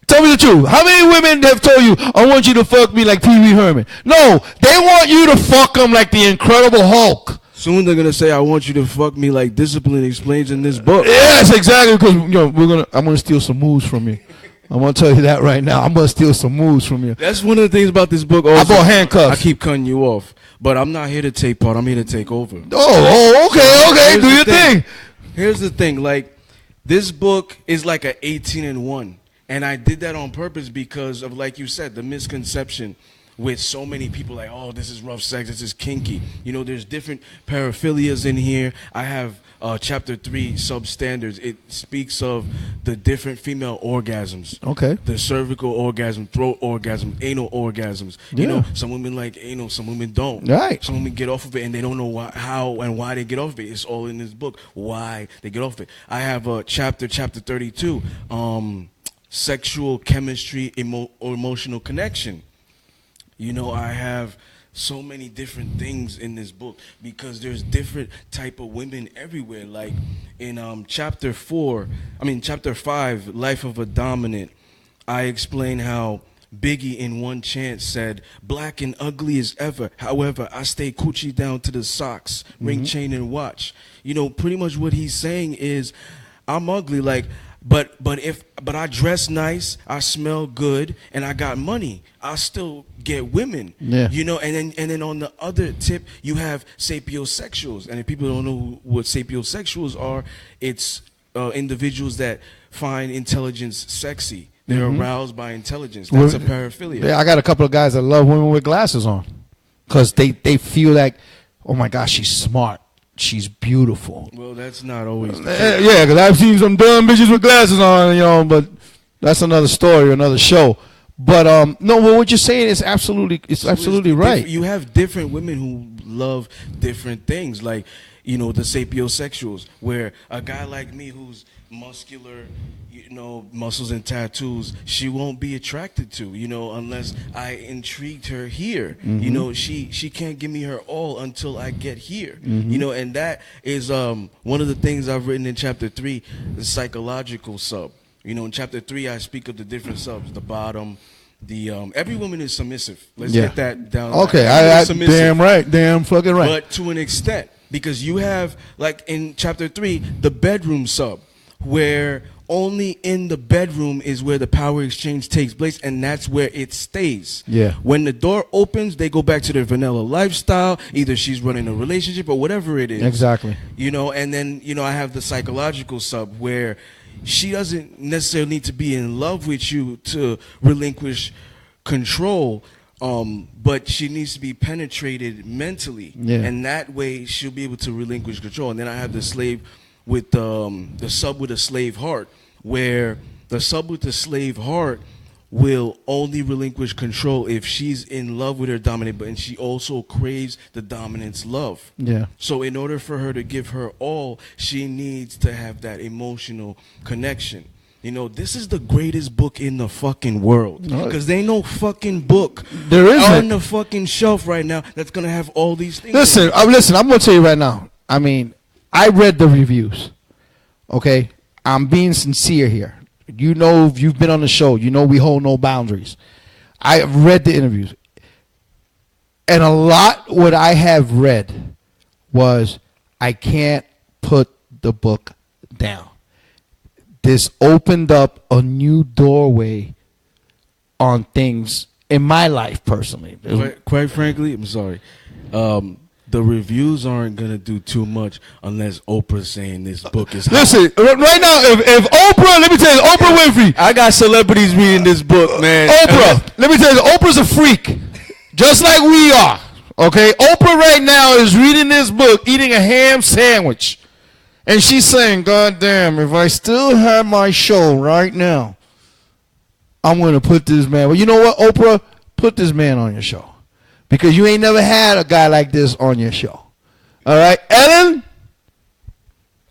Tell me the truth. How many women have told you, "I want you to fuck me like Pee Wee Herman"? No, they want you to fuck them like the Incredible Hulk. Soon they're gonna say, "I want you to fuck me like Discipline explains in this book." Yes, exactly. Because I'm gonna steal some moves from you. I'm gonna tell you that right now. I'm gonna steal some moves from you. That's one of the things about this book. Also, I bought handcuffs. I keep cutting you off, but I'm not here to take part. I'm here to take over. Okay. Here's Do the your thing. Here's the thing. Like, this book is like a 18-in-1, and I did that on purpose because of, like you said, the misconception with so many people like, "Oh, this is rough sex. This is kinky." You know, there's different paraphilias in here. I have chapter 3 substandards. It speaks of the different female orgasms. Okay. The cervical orgasm, throat orgasm, anal orgasms. You know, some women like anal, some women don't. Right. Some women get off of it and they don't know how and why they get off of it. It's all in this book. Why they get off of it. I have a chapter 32, sexual chemistry, or emotional connection. You know, I have so many different things in this book because there's different type of women everywhere. Like in chapter 5, Life of a Dominant, I explain how Biggie in One Chance said, "Black and ugly as ever. However, I stay coochie down to the socks, ring, chain, and watch." You know, pretty much what he's saying is, I'm ugly, like, but I dress nice, I smell good, and I got money, I still get women. Yeah. You know, and then on the other tip, you have sapiosexuals. And if people don't know what sapiosexuals are, it's individuals that find intelligence sexy. They're aroused by intelligence. That's a paraphilia. Yeah, I got a couple of guys that love women with glasses on because they feel like, "Oh my gosh, she's smart. She's beautiful." Well, that's not always the case. Yeah, because I've seen some dumb bitches with glasses on, you know, but that's another story, another show. But no, well, what you're saying is absolutely right. You have different women who love different things, like, you know, the sapiosexuals, where a guy like me who's muscular, you know, muscles and tattoos, she won't be attracted to, you know, unless I intrigued her here. You know, she can't give me her all until I get here. You know, and that is one of the things I've written in chapter 3, the psychological sub. You know, in chapter 3, I speak of the different subs, the bottom, the every woman is submissive. Let's get that down. Okay, I damn right, damn fucking right. But to an extent, because you have, like in chapter 3, the bedroom sub, where only in the bedroom is where the power exchange takes place, and that's where it stays. Yeah. When the door opens, they go back to their vanilla lifestyle. Either she's running a relationship or whatever it is. Exactly. You know, and then, you know, I have the psychological sub, where she doesn't necessarily need to be in love with you to relinquish control, but she needs to be penetrated mentally. Yeah. And that way she'll be able to relinquish control. And then I have the slave with the sub with a slave heart, where the sub with the slave heart will only relinquish control if she's in love with her dominant, but and she also craves the dominant's love. Yeah. So in order for her to give her all, she needs to have that emotional connection. You know, this is the greatest book in the fucking world, because there ain't no fucking book there isn't on the fucking shelf right now that's gonna have all these things. Listen, I'm gonna tell you right now. I mean, I read the reviews. Okay, I'm being sincere here. You know, if you've been on the show, you know we hold no boundaries. I have read the interviews, and a lot what I have read was, I can't put the book down. This opened up a new doorway on things in my life personally. Quite frankly, I'm sorry. The reviews aren't gonna do too much unless Oprah's saying this book is hot. Listen, right now, if Oprah, let me tell you, Oprah Winfrey. I got celebrities reading this book, man. Oprah, let me tell you, Oprah's a freak, just like we are. Okay, Oprah right now is reading this book, eating a ham sandwich, and she's saying, "God damn, if I still had my show right now, I'm gonna put this man." Well, you know what, Oprah, put this man on your show. Because you ain't never had a guy like this on your show. All right? Ellen,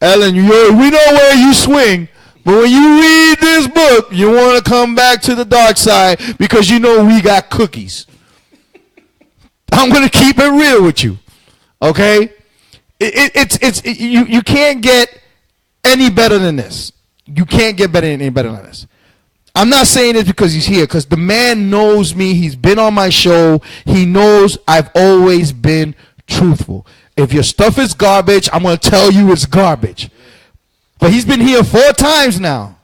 we know where you swing. But when you read this book, you want to come back to the dark side because you know we got cookies. I'm going to keep it real with you. Okay? You can't get any better than this. You can't get any better than this. I'm not saying this because he's here, because the man knows me. He's been on my show. He knows I've always been truthful. If your stuff is garbage, I'm going to tell you it's garbage. But he's been here 4 times now.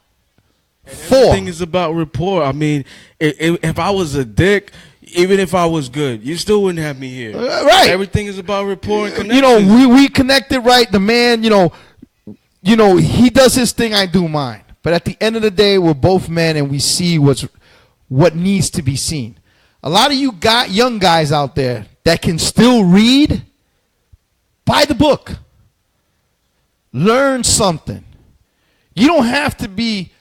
4. Everything is about rapport. I mean, if I was a dick, even if I was good, you still wouldn't have me here. Right. Everything is about rapport and connection. You know, we connected, right? The man, you know, he does his thing, I do mine. But at the end of the day, we're both men, and we see what needs to be seen. A lot of you young guys out there that can still read, buy the book. Learn something. You don't have to be,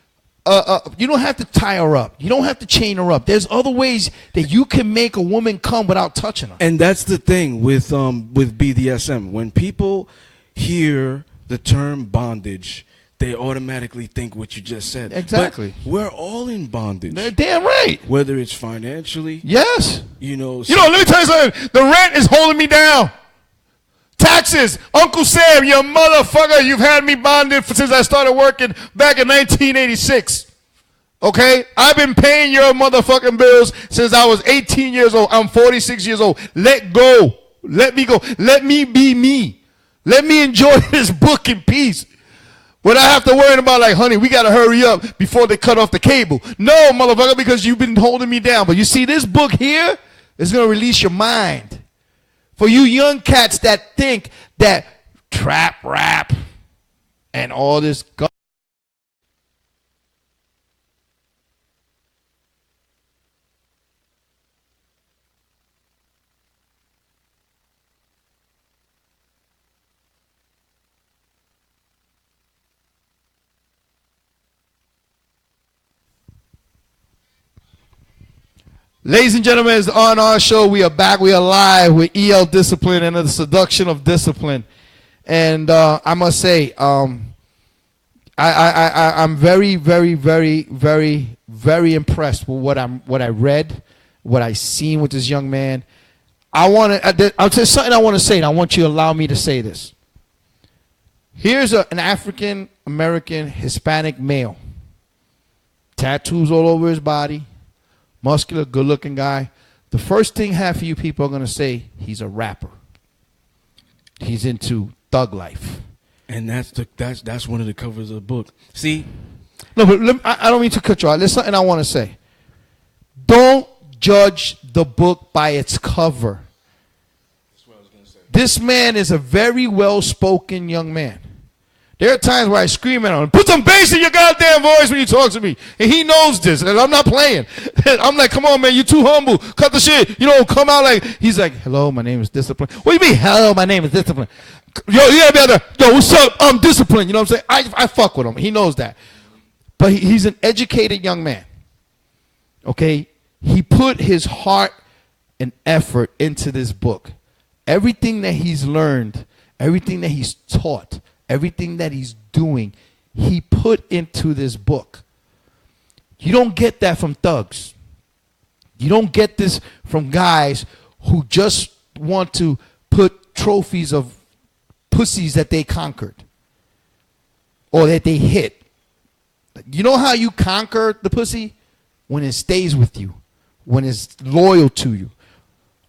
you don't have to tie her up. You don't have to chain her up. There's other ways that you can make a woman come without touching her. And that's the thing with BDSM. When people hear the term bondage, they automatically think what you just said. Exactly. But we're all in bondage. They're damn right. Whether it's financially. Yes. You know, let me tell you something. The rent is holding me down. Taxes. Uncle Sam, you motherfucker, you've had me bonded since I started working back in 1986. Okay? I've been paying your motherfucking bills since I was 18 years old. I'm 46 years old. Let go. Let me go. Let me be me. Let me enjoy this book in peace. What I have to worry about, like, honey, we got to hurry up before they cut off the cable. No, motherfucker, because you've been holding me down. But you see, this book here is going to release your mind. For you young cats that think that trap rap and all this Ladies and gentlemen, it's the R&R Show. We are back. We are live with EL Discipline and the seduction of discipline. And I must say, I'm very, very, very, very, very impressed with what I read, what I seen with this young man. I'll tell you something I want to say, and I want you to allow me to say this. Here's an African American Hispanic male, tattoos all over his body. Muscular, good-looking guy. The first thing half of you people are going to say, he's a rapper. He's into thug life. And that's one of the covers of the book. See? No, but I don't mean to cut you out. There's something I want to say. Don't judge the book by its cover. That's what I was going to say. This man is a very well-spoken young man. There are times where I scream at him, put some bass in your goddamn voice when you talk to me. And he knows this, and I'm not playing. I'm like, come on, man, you're too humble. Cut the shit. Come out like, he's like, hello, my name is Discipline. What do you mean, hello, my name is Discipline? Yo, you gotta be out there, yo, what's up? I'm Discipline. You know what I'm saying? I fuck with him. He knows that. But he's an educated young man. Okay? He put his heart and effort into this book. Everything that he's learned, everything that he's taught, everything that he's doing, he put into this book. You don't get that from thugs. You don't get this from guys who just want to put trophies of pussies that they conquered or that they hit. You know how you conquer the pussy? When it stays with you, when it's loyal to you,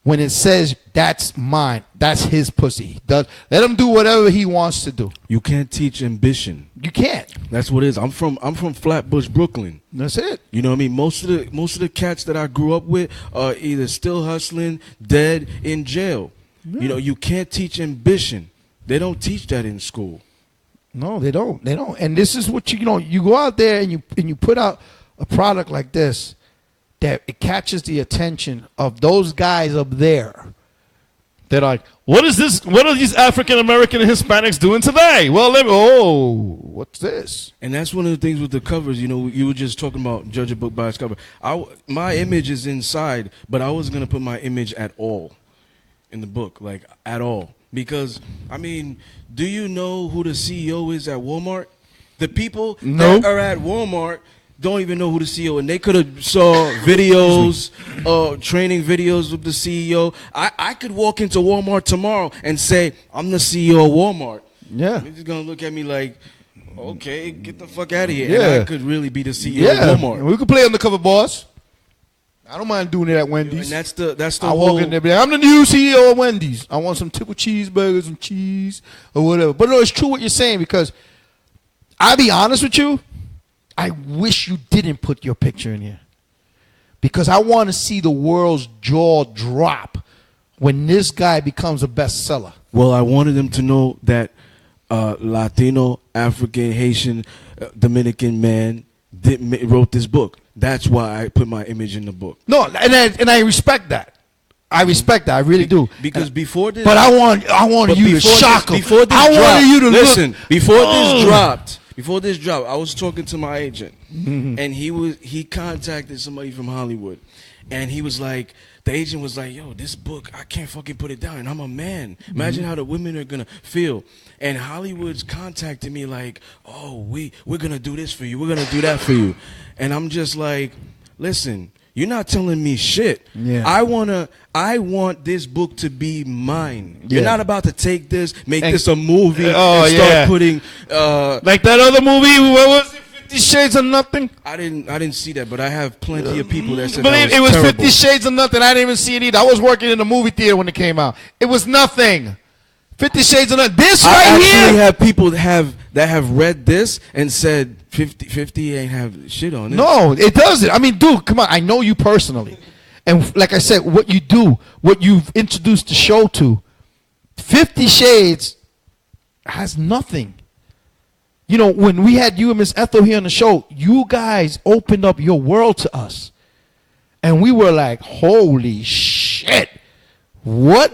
when it says, that's mine, that's his pussy. Let him do whatever he wants to do. You can't teach ambition. You can't. That's what it is. I'm from Flatbush, Brooklyn. That's it. You know what I mean? Most of the cats that I grew up with are either still hustling, dead, in jail. Yeah. You know, you can't teach ambition. They don't teach that in school. No, they don't. They don't. And this is what you go out there and you put out a product like this, that it catches the attention of those guys up there. They're like, what is this? What are these African American and Hispanics doing today? Well, what's this? And that's one of the things with the covers. You know, you were just talking about judge a book by its cover. My image is inside, but I wasn't going to put my image at all in the book, like at all. Because, I mean, do you know who the CEO is at Walmart? The people that are at Walmart, don't even know who the CEO, and they could have saw videos, training videos with the CEO. I could walk into Walmart tomorrow and say, I'm the CEO of Walmart. Yeah. They're just going to look at me like, okay, get the fuck out of here. Yeah. And I could really be the CEO of Walmart. We could play undercover boss. I don't mind doing it at Wendy's. And that's the I whole... walk in there, be like, I'm the new CEO of Wendy's. I want some triple cheeseburgers and cheese or whatever. But no, it's true what you're saying, because I'll be honest with you, I wish you didn't put your picture in here, because I want to see the world's jaw drop when this guy becomes a bestseller. Well, I wanted them to know that Latino, African, Haitian, Dominican man wrote this book. That's why I put my image in the book. No, and I respect that. I respect that. I really do. Because before this, but I wanted you to shock him. Before this I dropped, wanted you to listen. Look, Before this dropped, I was talking to my agent, and he contacted somebody from Hollywood, and he was like, the agent was like, yo, this book, I can't fucking put it down, and I'm a man. Imagine how the women are gonna feel. And Hollywood's contacted me like, oh, we're gonna do this for you, we're gonna do that for you, and I'm just like, listen, you're not telling me shit. Yeah. I want this book to be mine. You're Yeah. not about to take this, make this a movie, Oh, and start yeah. putting like that other movie, what was it, 50 Shades of Nothing? I didn't see that, but I have plenty of people that said Believe that it was terrible. 50 Shades of Nothing. I didn't even see it either. I was working in the movie theater when it came out. It was nothing. 50 Shades of Nothing. This I right actually here. have people that have read this and said 50 ain't have shit on it. No, it doesn't. I mean, dude, come on. I know you personally. And like I said, what you do, what you've introduced the show to, 50 Shades has nothing. You know, when we had you and Miss Ethel here on the show, you guys opened up your world to us. And we were like, holy shit. What?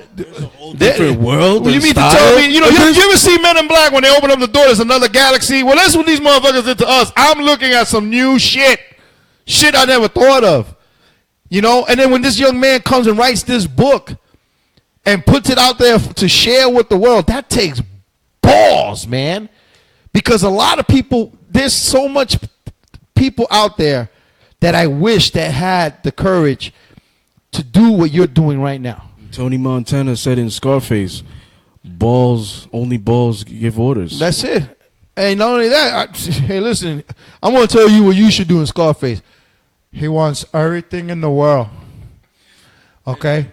Different world. You mean to tell me, you ever see Men in Black when they open up the door, there's another galaxy? Well, that's what these motherfuckers did to us. I'm looking at some new shit. Shit I never thought of. You know, and then when this young man comes and writes this book and puts it out there to share with the world, that takes balls, man. Because a lot of people, there's so much people out there that I wish that had the courage to do what you're doing right now. Tony Montana said in Scarface, only balls give orders. That's it. And not only that, hey, listen, I'm going to tell you what you should do in Scarface. He wants everything in the world. Okay?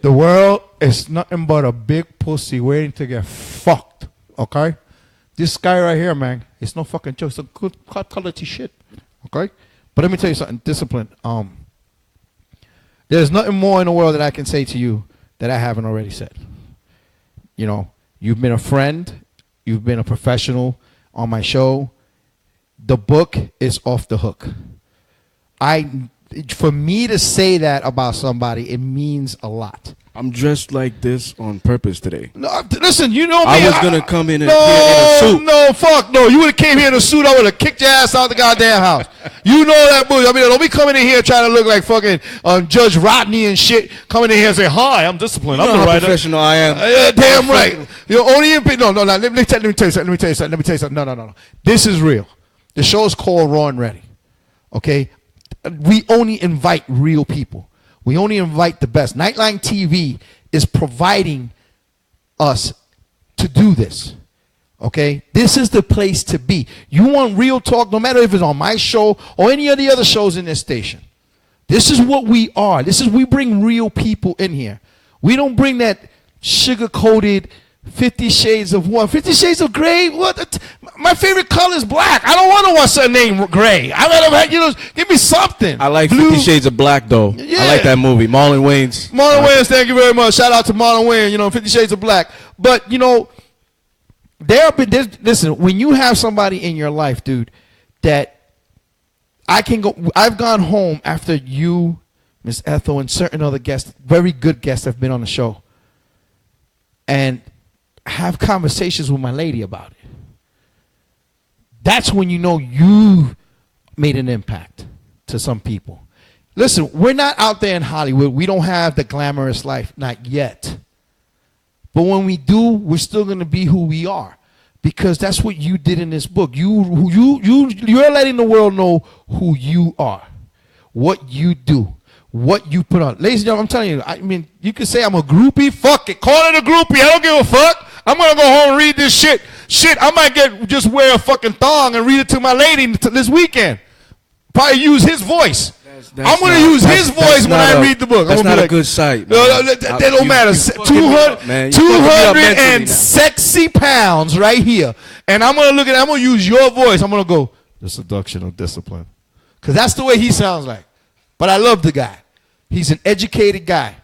The world is nothing but a big pussy waiting to get fucked. Okay? This guy right here, man, it's no fucking joke. It's a good quality shit. Okay? But let me tell you something. Discipline. There's nothing more in the world that I can say to you that I haven't already said. You know, you've been a friend. You've been a professional on my show. The book is off the hook. For me to say that about somebody, it means a lot. I'm dressed like this on purpose today. No, listen, you know me. I was gonna come in, in a suit. No, fuck no. You would have came here in a suit. I would have kicked your ass out the goddamn house. You know that bullshit. I mean, don't be coming in here trying to look like fucking Judge Rodney and shit. Coming in here and say, "Hi, I'm disciplined. You I'm know the how writer." professional I am. Damn right. You're only in. No. Let me tell you something. No. This is real. The show is called Raw and Ready. Okay, we only invite real people. We only invite the best. Nightline TV is providing us to do this. Okay? This is the place to be. You want real talk, no matter if it's on my show or any of the other shows in this station. This is what we are. We bring real people in here. We don't bring that sugar-coated 50 Shades of what? 50 Shades of Gray? What? My favorite color is black. I don't want to watch that name gray. I rather give me something. I like Blue. 50 Shades of Black, though. Yeah. I like that movie. Marlon Wayans. Marlon Wayans, thank you very much. Shout out to Marlon Wayans, 50 Shades of Black. But, listen, when you have somebody in your life, dude, that I've gone home after you, Miss Ethel, and certain other guests, very good guests have been on the show, and have conversations with my lady about it. That's when you know you made an impact to some people. Listen, we're not out there in Hollywood. We don't have the glamorous life, not yet. But when we do, we're still going to be who we are. because that's what you did in this book. You're letting the world know who you are, what you do, what you put on. Ladies and gentlemen, I'm telling you, I mean, you can say I'm a groupie. Fuck it. Call it a groupie. I don't give a fuck. I'm going to go home and read this shit. Shit, I might just wear a fucking thong and read it to my lady this weekend. Probably use his voice. I'm going to use his voice when I read the book. That's not a good sight. No, that don't matter. 200 and sexy pounds right here. And I'm going to look at it. I'm going to use your voice. I'm going to go, the seduction of discipline. Because that's the way he sounds like. But I love the guy. He's an educated guy.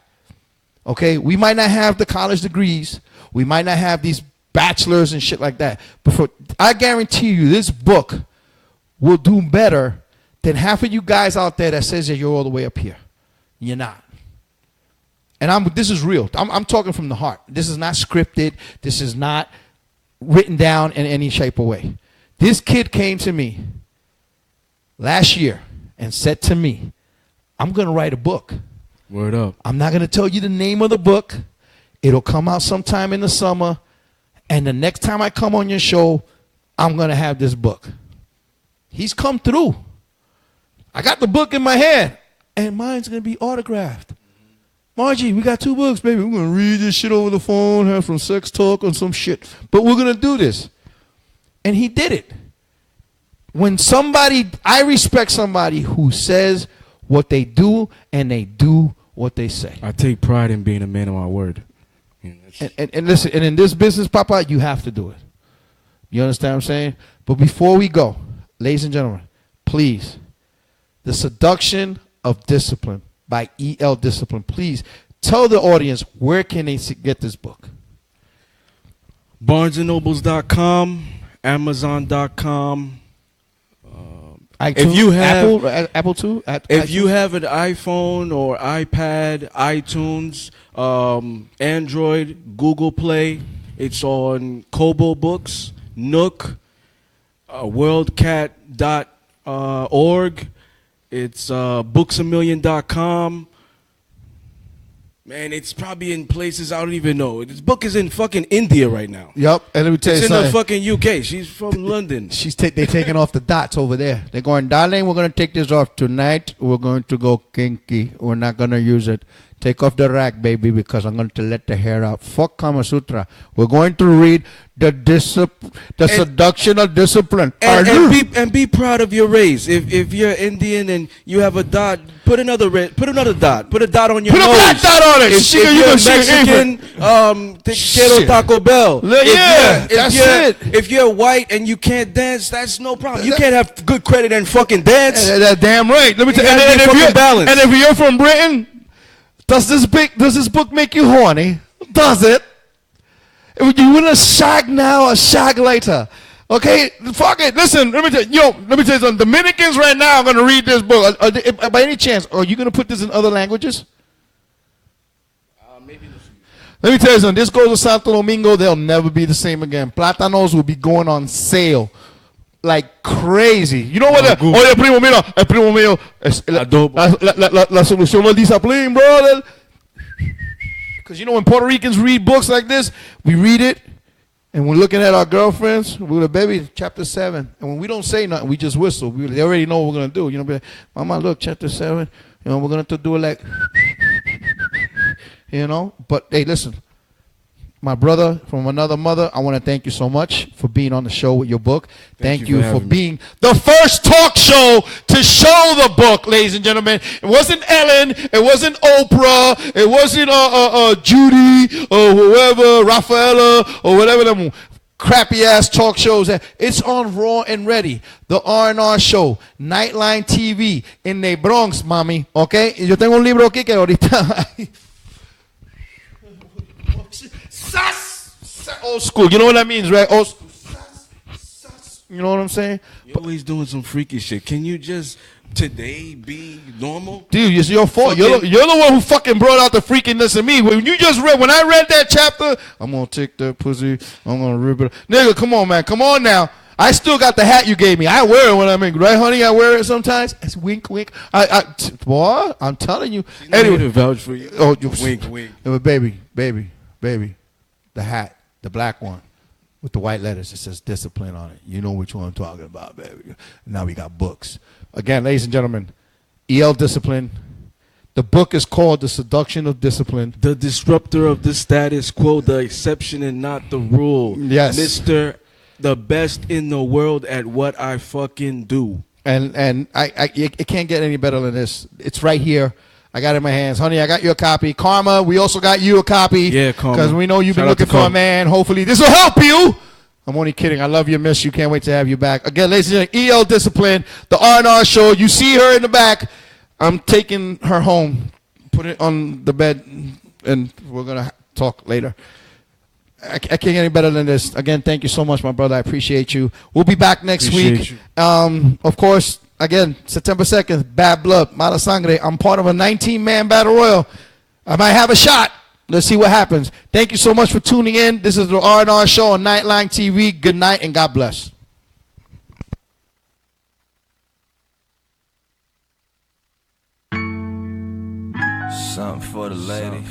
Okay? We might not have the college degrees. We might not have these bachelors and shit like that. But I guarantee you this book will do better than half of you guys out there that says that you're all the way up here. You're not. And this is real. I'm talking from the heart. This is not scripted. This is not written down in any shape or way. This kid came to me last year and said to me, I'm going to write a book. Word up. I'm not going to tell you the name of the book. It'll come out sometime in the summer. And the next time I come on your show, I'm going to have this book. He's come through. I got the book in my hand. And mine's going to be autographed. Margie, we got 2 books, baby. We're going to read this shit over the phone, have some sex talk or some shit. But we're going to do this. And he did it. I respect somebody who says what they do and they do what they say. I take pride in being a man of my word. And listen, and in this business, Papa, you have to do it. You understand what I'm saying? But before we go, ladies and gentlemen, please, The Seduction of Discipline by E.L. Discipline. Please tell the audience where can they get this book. BarnesandNobles.com, Amazon.com. iTunes, If you have Apple too, if you have an iPhone or iPad, iTunes, Android, Google Play, it's on Kobo Books, Nook, WorldCat.org. It's booksamillion.com. Man, it's probably in places I don't even know. This book is in fucking India right now. Yep, and let me tell you it's something. It's in the fucking UK. She's from London. They're taking off the dots over there. They're going, darling, we're going to take this off tonight. We're going to go kinky. We're not going to use it. Take off the rack, baby, because I'm going to let the hair out. Fuck Kama Sutra. We're going to read the Seduction of Discipline. And be proud of your race. If you're Indian and you have a dot, put another dot. Put a dot on your nose. Put a black dot on it. If you're Mexican, quiero Taco Bell. If you're white and you can't dance, that's no problem. You can't have good credit and fucking dance. That's damn right. Let me tell you. And if you're from Britain, does this book make you horny? Does it? If you want to shag now or shag later? Okay, fuck it. Listen, let me tell you something. Dominicans right now are going to read this book. By any chance, are you going to put this in other languages? Maybe. Let me tell you something. This goes to Santo Domingo. They'll never be the same again. Plátanos will be going on sale like crazy. You know what? Oye, primo mío, la solución del disciplín, brother. Because you know when Puerto Ricans read books like this, we read it, and we're looking at our girlfriends. We're like, baby, chapter 7. And when we don't say nothing, we just whistle. They already know what we're going to do. You know, be like, Mama, look, chapter 7. You know, we're going to do it like, you know. But, hey, listen. My brother from another mother, I want to thank you so much for being on the show with your book. Thank you for being the first talk show to show the book, ladies and gentlemen. It wasn't Ellen. It wasn't Oprah. It wasn't Judy or whoever, Rafaela or whatever them crappy ass talk shows. It's on Raw and Ready, the R&R Show, Nightline TV in the Bronx, mami. Okay? Yo tengo un libro aquí que ahorita... Old school. You know what that means, right? Old school. You know what I'm saying? You're always doing some freaky shit. Can you just today be normal? Dude, it's your fault. You're the one who fucking brought out the freakiness in me. When I read that chapter, I'm going to take that pussy. I'm going to rip it. Nigga, come on, man. Come on now. I still got the hat you gave me. I wear it when I'm in, right, honey? I wear it sometimes. It's wink, wink. Boy, I'm telling you. Anyway, to vouch for you. Oh, wink, wink. Baby. The hat. The black one. with the white letters. It says discipline on it. You know which one I'm talking about, baby. Now we got books. Again, ladies and gentlemen, E.L. Discipline. The book is called The Seduction of Discipline. The disruptor of the status quo, the exception and not the rule. Yes. Mr. The best in the world at what I fucking do. And it can't get any better than this. It's right here. I got it in my hands. Honey, I got you a copy. Karma, we also got you a copy. Yeah, Karma. Because we know you've been Shout out looking to for a Karma. man. Hopefully this will help you. I'm only kidding. I love you, miss you. Can't wait to have you back. Again, ladies and gentlemen, E.L. Discipline, the R&R Show. You see her in the back. I'm taking her home. Put it on the bed, and we're going to talk later. I can't get any better than this. Again, thank you so much, my brother. I appreciate you. We'll be back next Appreciate week. Of course, again, September 2nd, Bad Blood, Mala Sangre. I'm part of a 19-man battle royal. I might have a shot. Let's see what happens. Thank you so much for tuning in. This is the R&R Show on Nightline TV. Good night, and God bless. Something for the ladies.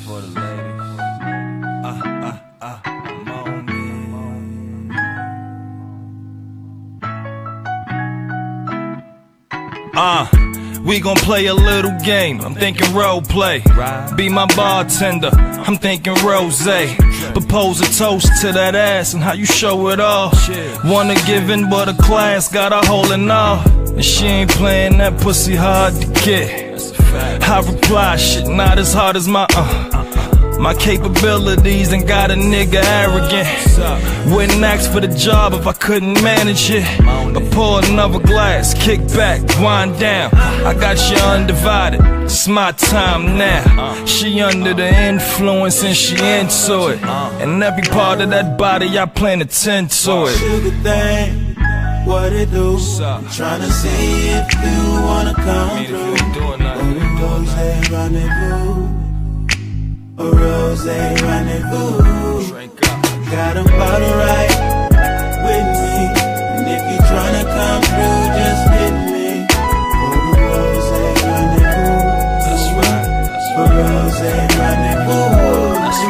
We gon' play a little game. I'm thinking role play. Be my bartender. I'm thinking rosé. Propose a toast to that ass and how you show it off. Wanna give in, but a class got a hole in all. And she ain't playing that pussy hard to get. I reply, shit not as hard as my My capabilities and got a nigga arrogant. Wouldn't ask for the job if I couldn't manage it. But pour another glass, kick back, wind down. I got you undivided, it's my time now. She under the influence and she into it. And every part of that body I plan to tend to it. Sugar thing, what it do? I'm tryna see if you wanna come through. Rose rendezvous, a rose rendezvous. Got a bottle right with me, and if you tryna come through, just hit me. For a rose rendezvous, that's right. For rose rendezvous, that's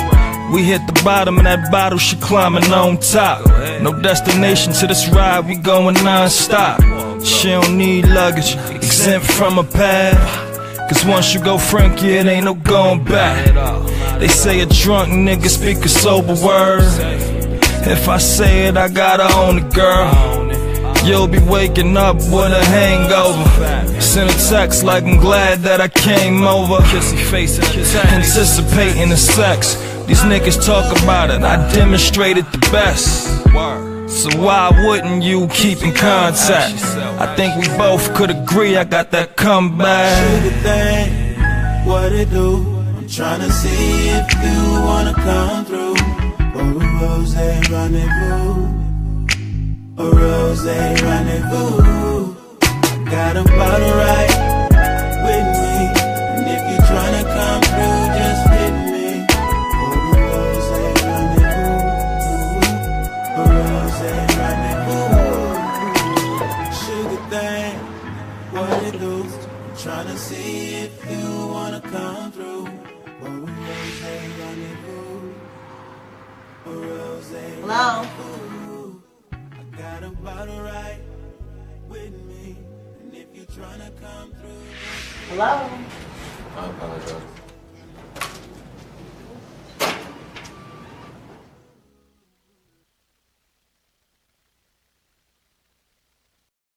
right. We hit the bottom and that bottle, she climbing on top. No destination to this ride, we going non-stop. She don't need luggage, exempt from a pad. Cause once you go Frankie, it ain't no going back. They say a drunk nigga speak a sober word. If I say it, I gotta own it, girl. You'll be waking up with a hangover. Send a text like I'm glad that I came over. Anticipating the sex. These niggas talk about it, I demonstrated the best. So why wouldn't you keep in contact? I think we both could agree I got that comeback. Sugar thing, what it do? I'm tryna see if you wanna come through. For a rose rendezvous, a rose rendezvous. Got a bottle right with me, and if you tryna come through, just hit me. For a rose rendezvous, a rose rendezvous. Sugar thing, what it do? I'm tryna see if you wanna come through. For a rose rendezvous, a rose rendezvous. I got a bottle right with me, and if you tryna come through. Hello? I apologize.